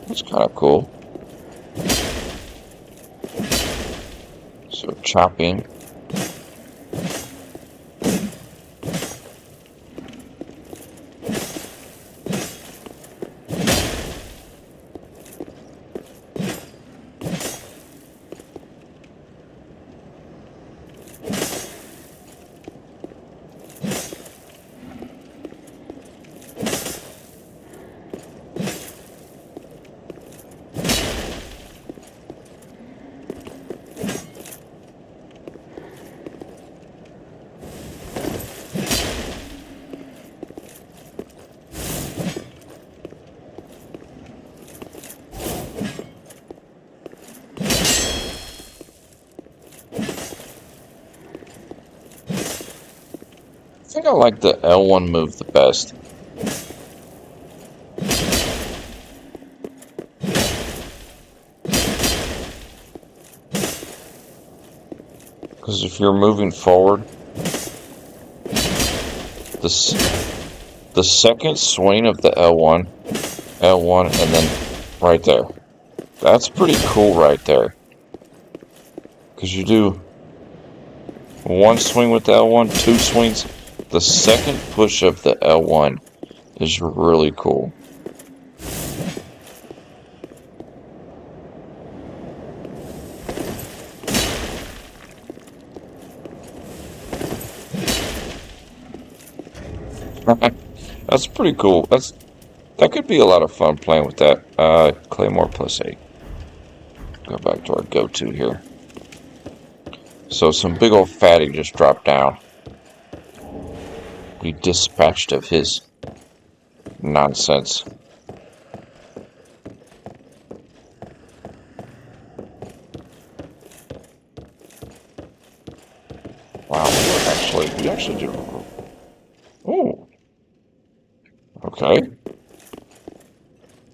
That's kind of cool. So chopping. I think I like the L1 move the best. Because if you're moving forward, the second swing of the L1, and then right there. That's pretty cool right there. Because you do one swing with the L1, two swings. The second push of the L1 is really cool. That's pretty cool. That could be a lot of fun playing with that. Claymore +8. Go back to our go-to here. So some big old fatty just dropped down. We dispatched of his nonsense. Wow, we actually did. Oh, okay.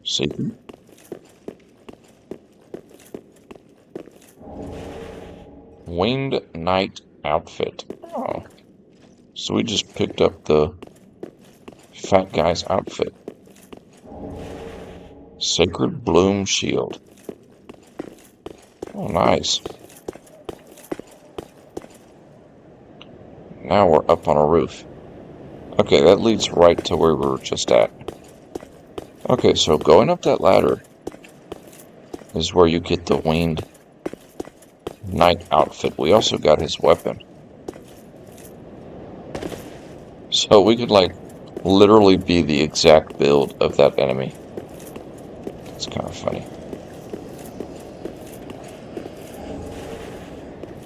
See. Winged Knight outfit. Oh. So we just picked up the fat guy's outfit. Sacred Bloom Shield. Oh, nice. Now we're up on a roof. Okay, that leads right to where we were just at. Okay, so going up that ladder, is where you get the winged knight outfit. We also got his weapon. So we could, like, literally be the exact build of that enemy. It's kind of funny.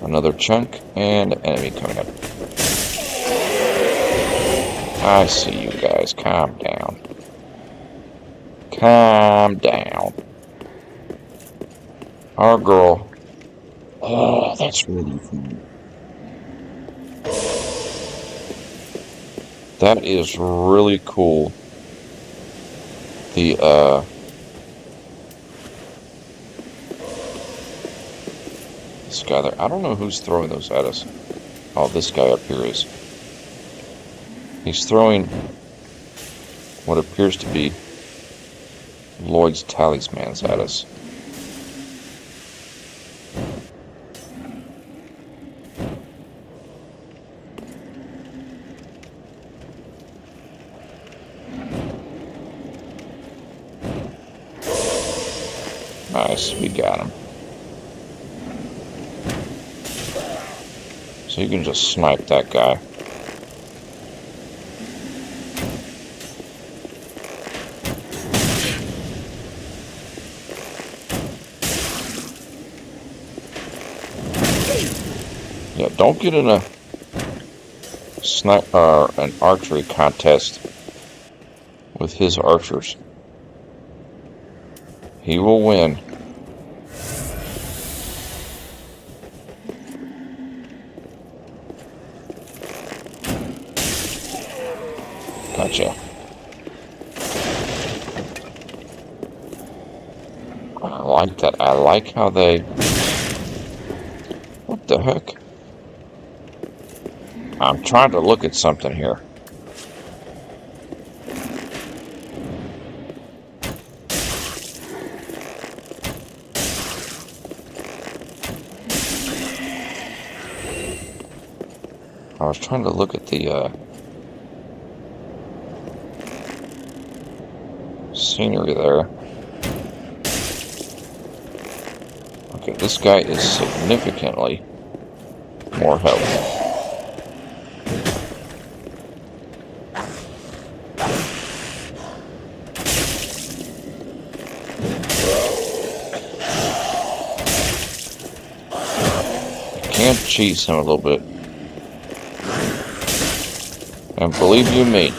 Another chunk, and an enemy coming up. I see you guys. Calm down. Calm down. Our girl. Oh, that's really fun. That is really cool. The, this guy there. I don't know who's throwing those at us. Oh, this guy up here is. He's throwing what appears to be Lloyd's talismans at us. Nice, we got him. So you can just snipe that guy. Yeah, don't get in a an archery contest with his archers. He will win. Gotcha. I like that. I like how they... What the heck? I'm trying to look at something here. I was trying to look at the scenery there. Okay, this guy is significantly more health. Can cheese him a little bit. And believe you me,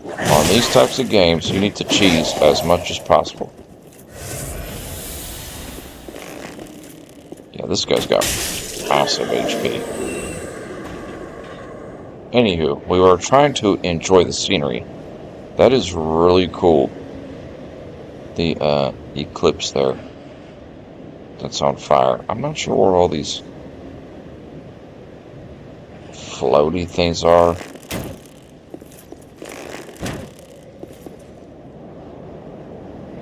on these types of games, you need to cheese as much as possible. Yeah, this guy's got massive HP. Anywho, we were trying to enjoy the scenery. That is really cool. The eclipse there. That's on fire. I'm not sure where all these floaty things are.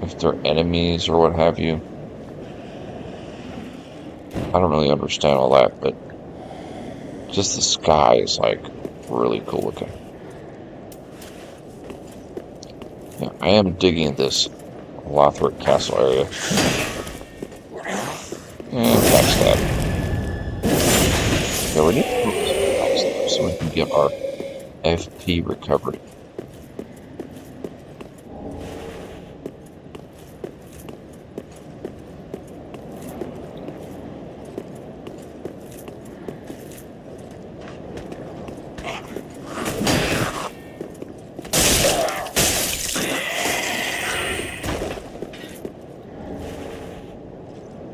If they're enemies or what have you. I don't really understand all that, but just the sky is like really cool looking. Yeah, I am digging this Lothric Castle area. And backstab. Yeah, we need to backstab so we can get our FP recovered.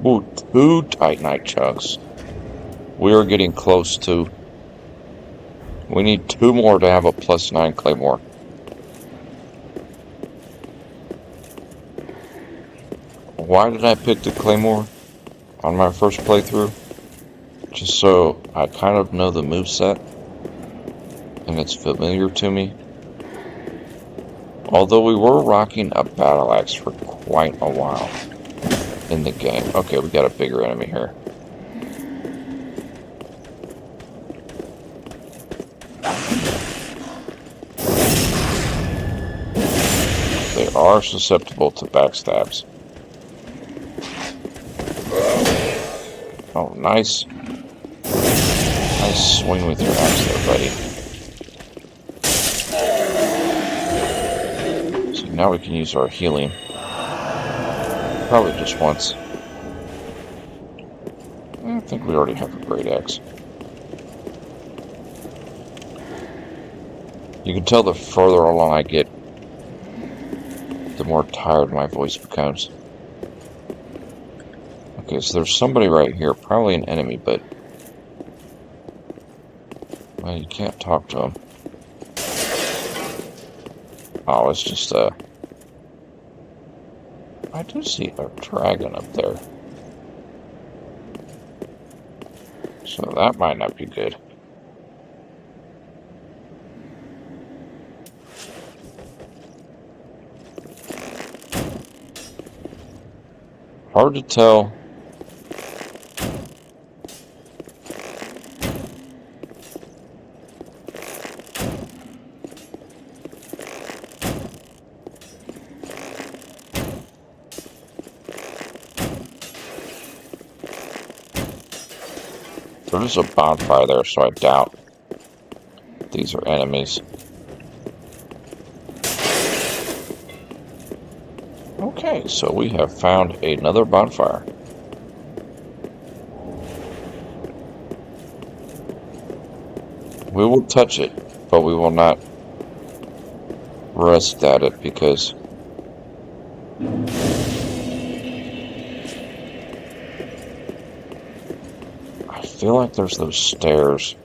Ooh, 2 Titanite chugs. We are getting close to... We need 2 more to have a +9 Claymore. Why did I pick the Claymore on my first playthrough? Just so I kind of know the moveset and it's familiar to me. Although we were rocking a battle axe for quite a while in the game. Okay, we got a bigger enemy here. They are susceptible to backstabs. Oh, nice. Nice swing with your axe there, buddy. So now we can use our healing. Probably just once. I think we already have a great axe. You can tell the further along I get, the more tired my voice becomes. Okay, so there's somebody right here, probably an enemy, but well, you can't talk to him. Oh, it's just I do see a dragon up there. So that might not be good. Hard to tell. There's a bonfire there, so I doubt these are enemies. Okay, so we have found another bonfire. We will touch it, but we will not rest at it because I feel like there's those stairs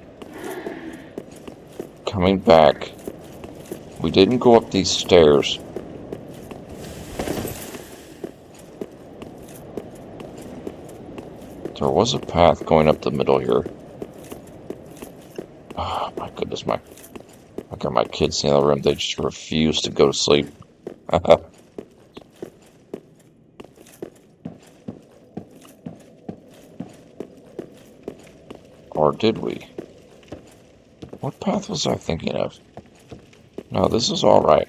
coming back. We didn't go up these stairs. There was a path going up the middle here. Oh my goodness, I got my kids in the other room. They just refuse to go to sleep. Or did we? What path was I thinking of? No, this is all right.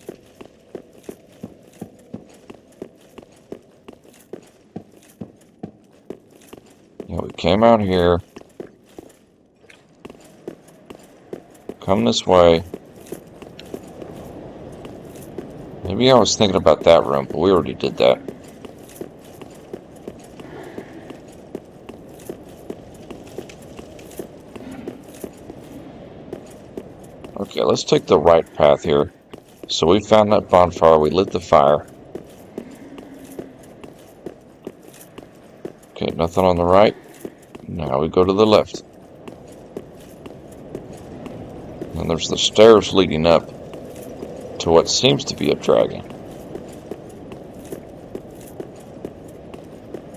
Yeah, we came out here. Come this way. Maybe I was thinking about that room, but we already did that. Okay, let's take the right path here. So we found that bonfire, we lit the fire. Okay, nothing on the right. Now we go to the left. And there's the stairs leading up to what seems to be a dragon.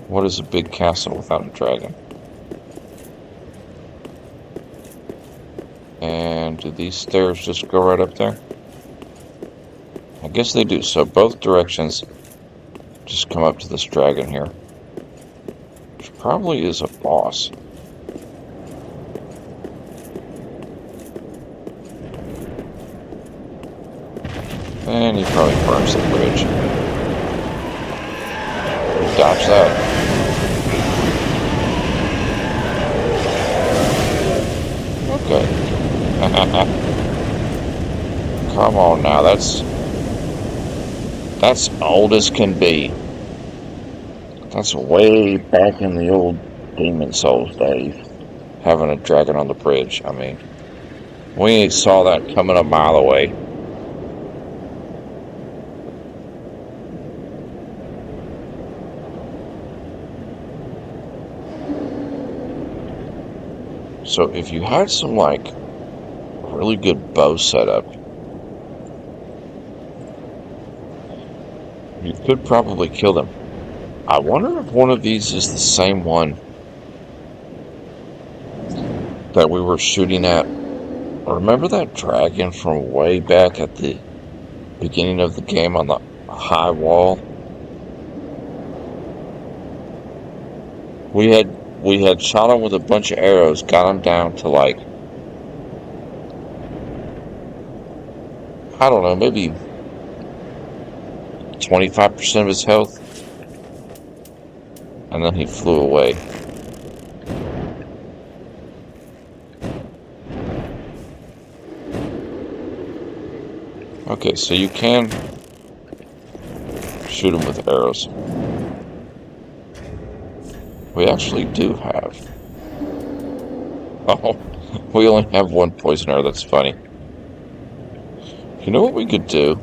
What is a big castle without a dragon? And do these stairs just go right up there? I guess they do. So both directions just come up to this dragon here. Which probably is a boss. And he probably burns the bridge. Dodge that. Okay. Come on now, that's old as can be. That's way back in the old Demon Souls days, having a dragon on the bridge. I mean, we saw that coming a mile away. So if you had some, like, really good bow setup, you could probably kill them. I wonder if one of these is the same one that we were shooting at. Remember that dragon from way back at the beginning of the game on the high wall? We had shot him with a bunch of arrows, got him down to, like, I don't know, maybe 25% of his health. And then he flew away. Okay, so you can shoot them with arrows. We actually do have. Oh, we only have one poison arrow. That's funny. You know what we could do?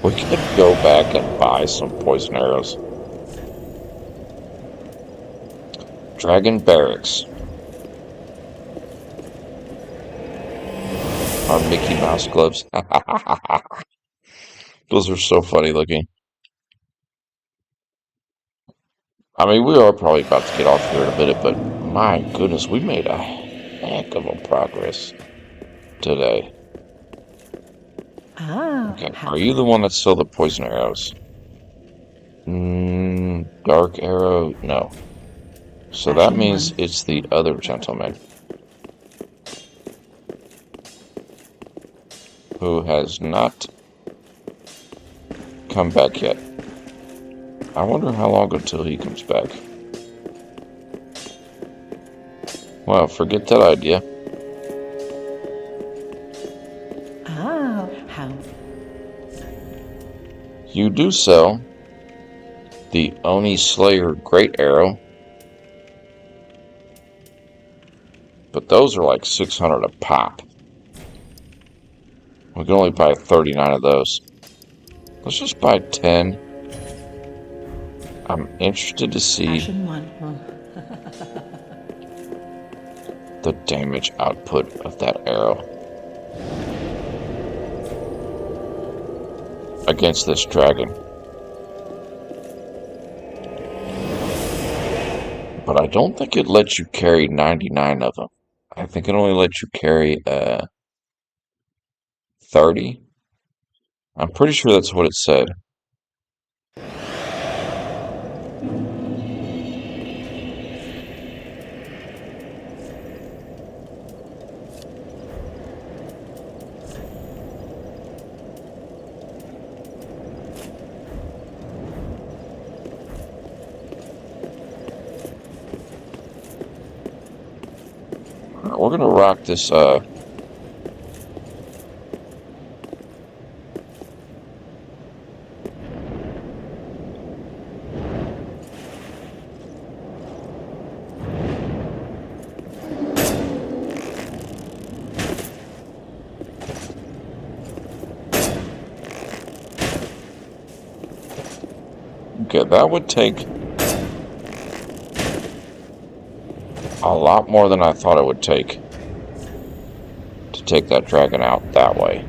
We could go back and buy some poison arrows. Dragon Barracks. Our Mickey Mouse gloves. Those are so funny looking. I mean, we are probably about to get off here in a minute, but my goodness, we made a heck of a progress today. Okay, are you the one that sold the poison arrows? Dark arrow? No. So that means it's the other gentleman who has not come back yet. I wonder how long until he comes back. Well, forget that idea. How? You do sell the Oni Slayer Great Arrow, but those are like 600 a pop. We can only buy 39 of those. Let's just buy 10. I'm interested to see Ashen one. the damage output of that arrow against this dragon. But I don't think it lets you carry 99 of them. I think it only lets you carry 30. I'm pretty sure that's what it said. We're gonna rock this okay, that would take a lot more than I thought it would take to take that dragon out that way.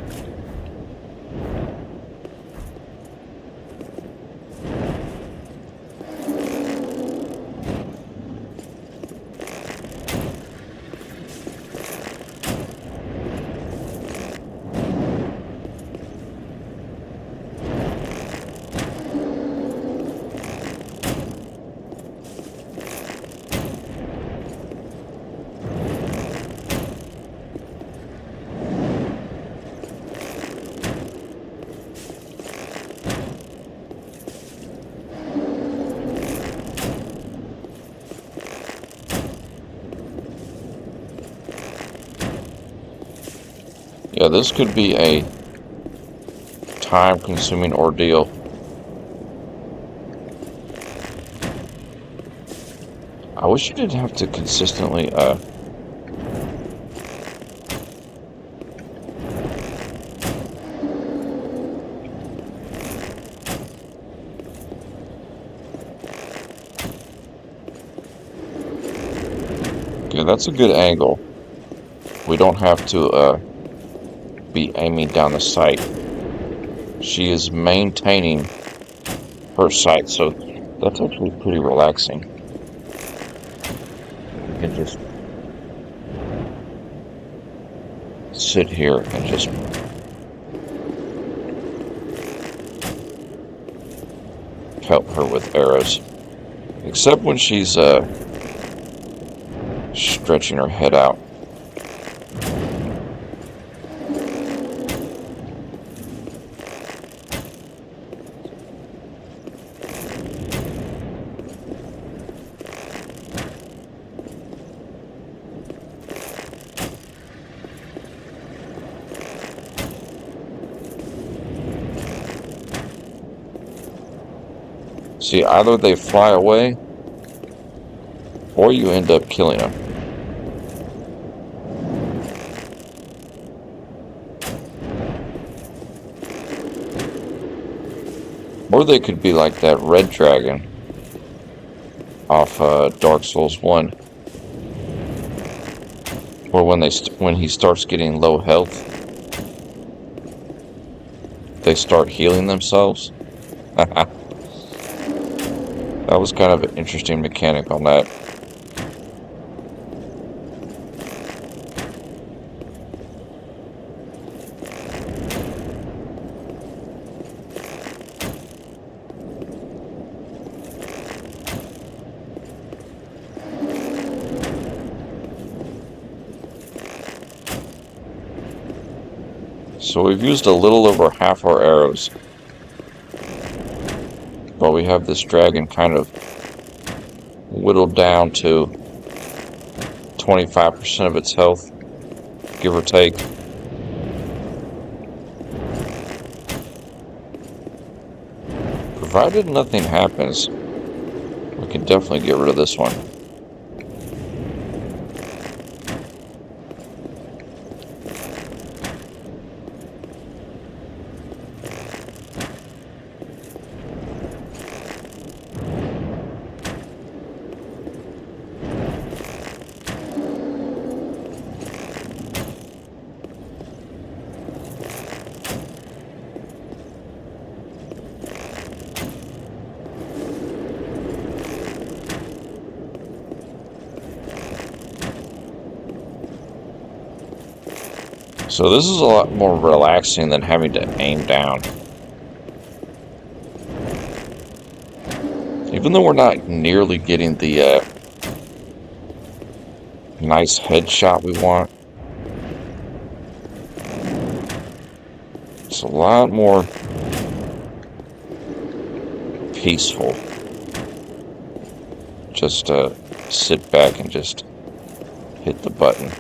Yeah, this could be a time-consuming ordeal. I wish you didn't have to consistently, Okay, that's a good angle. We don't have to, be aiming down the sight. She is maintaining her sight, so that's actually pretty relaxing. You can just sit here and just pelt her with arrows. Except when she's stretching her head out. See, either they fly away, or you end up killing them. Or they could be like that red dragon off Dark Souls 1, where when he starts getting low health, they start healing themselves. That was kind of an interesting mechanic on that. So we've used a little over half our arrows, but we have this dragon kind of whittled down to 25% of its health, give or take. Provided nothing happens, we can definitely get rid of this one. So this is a lot more relaxing than having to aim down. Even though we're not nearly getting the nice headshot we want, it's a lot more peaceful. Just sit back and just hit the button.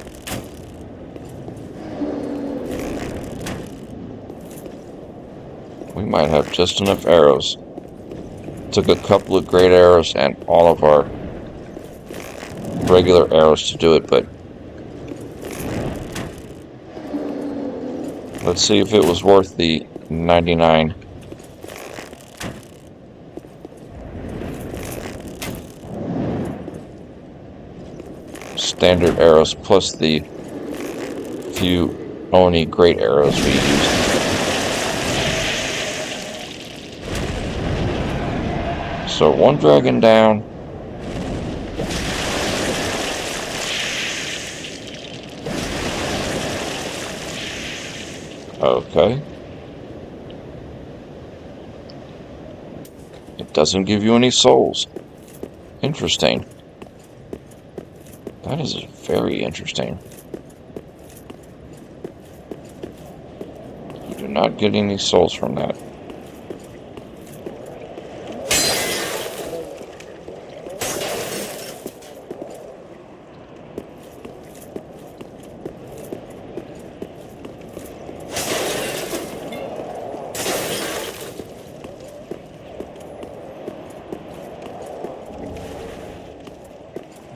We might have just enough arrows. Took a couple of great arrows and all of our regular arrows to do it, but let's see if it was worth the 99. Standard arrows plus the few Oni great arrows we used. So one dragon down. Okay. It doesn't give you any souls. Interesting. That is very interesting. You do not get any souls from that.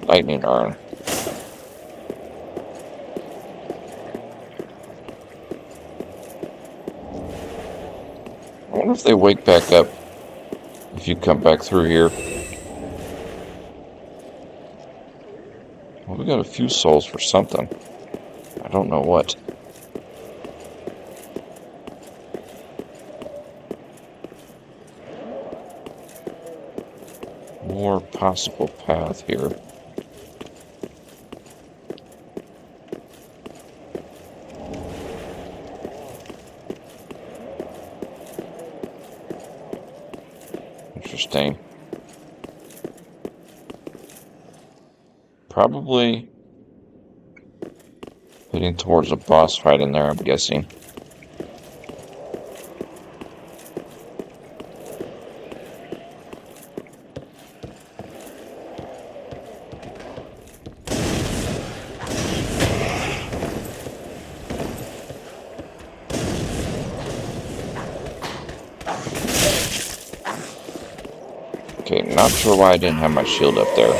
Lightning urn. I wonder if they wake back up if you come back through here. Well, we got a few souls for something. I don't know what. More possible path here. Interesting. Probably heading towards a boss fight in there, I'm guessing. Okay, not sure why I didn't have my shield up there.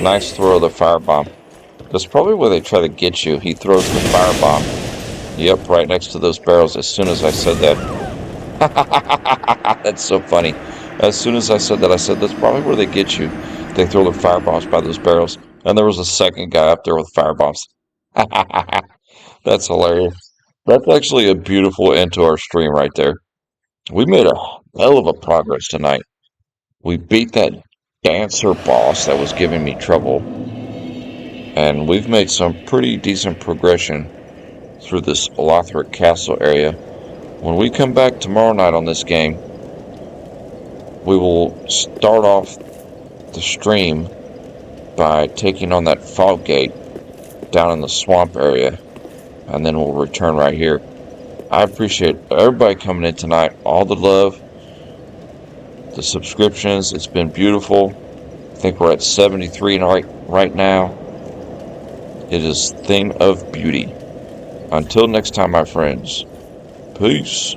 Nice throw of the firebomb. That's probably where they try to get you. He throws the firebomb. Yep, right next to those barrels as soon as I said that. That's so funny. As soon as I said that, I said, that's probably where they get you. They throw their firebombs by those barrels. And there was a second guy up there with firebombs. That's hilarious. That's actually a beautiful end to our stream right there. We made a hell of a progress tonight. We beat that dancer boss that was giving me trouble. And we've made some pretty decent progression through this Lothric Castle area. When we come back tomorrow night on this game, we will start off the stream by taking on that fog gate down in the swamp area, and then we'll return right here. I appreciate everybody coming in tonight, all the love, the subscriptions. It's been beautiful. I think we're at 73 right now. It is a thing of beauty. Until next time, my friends. Peace.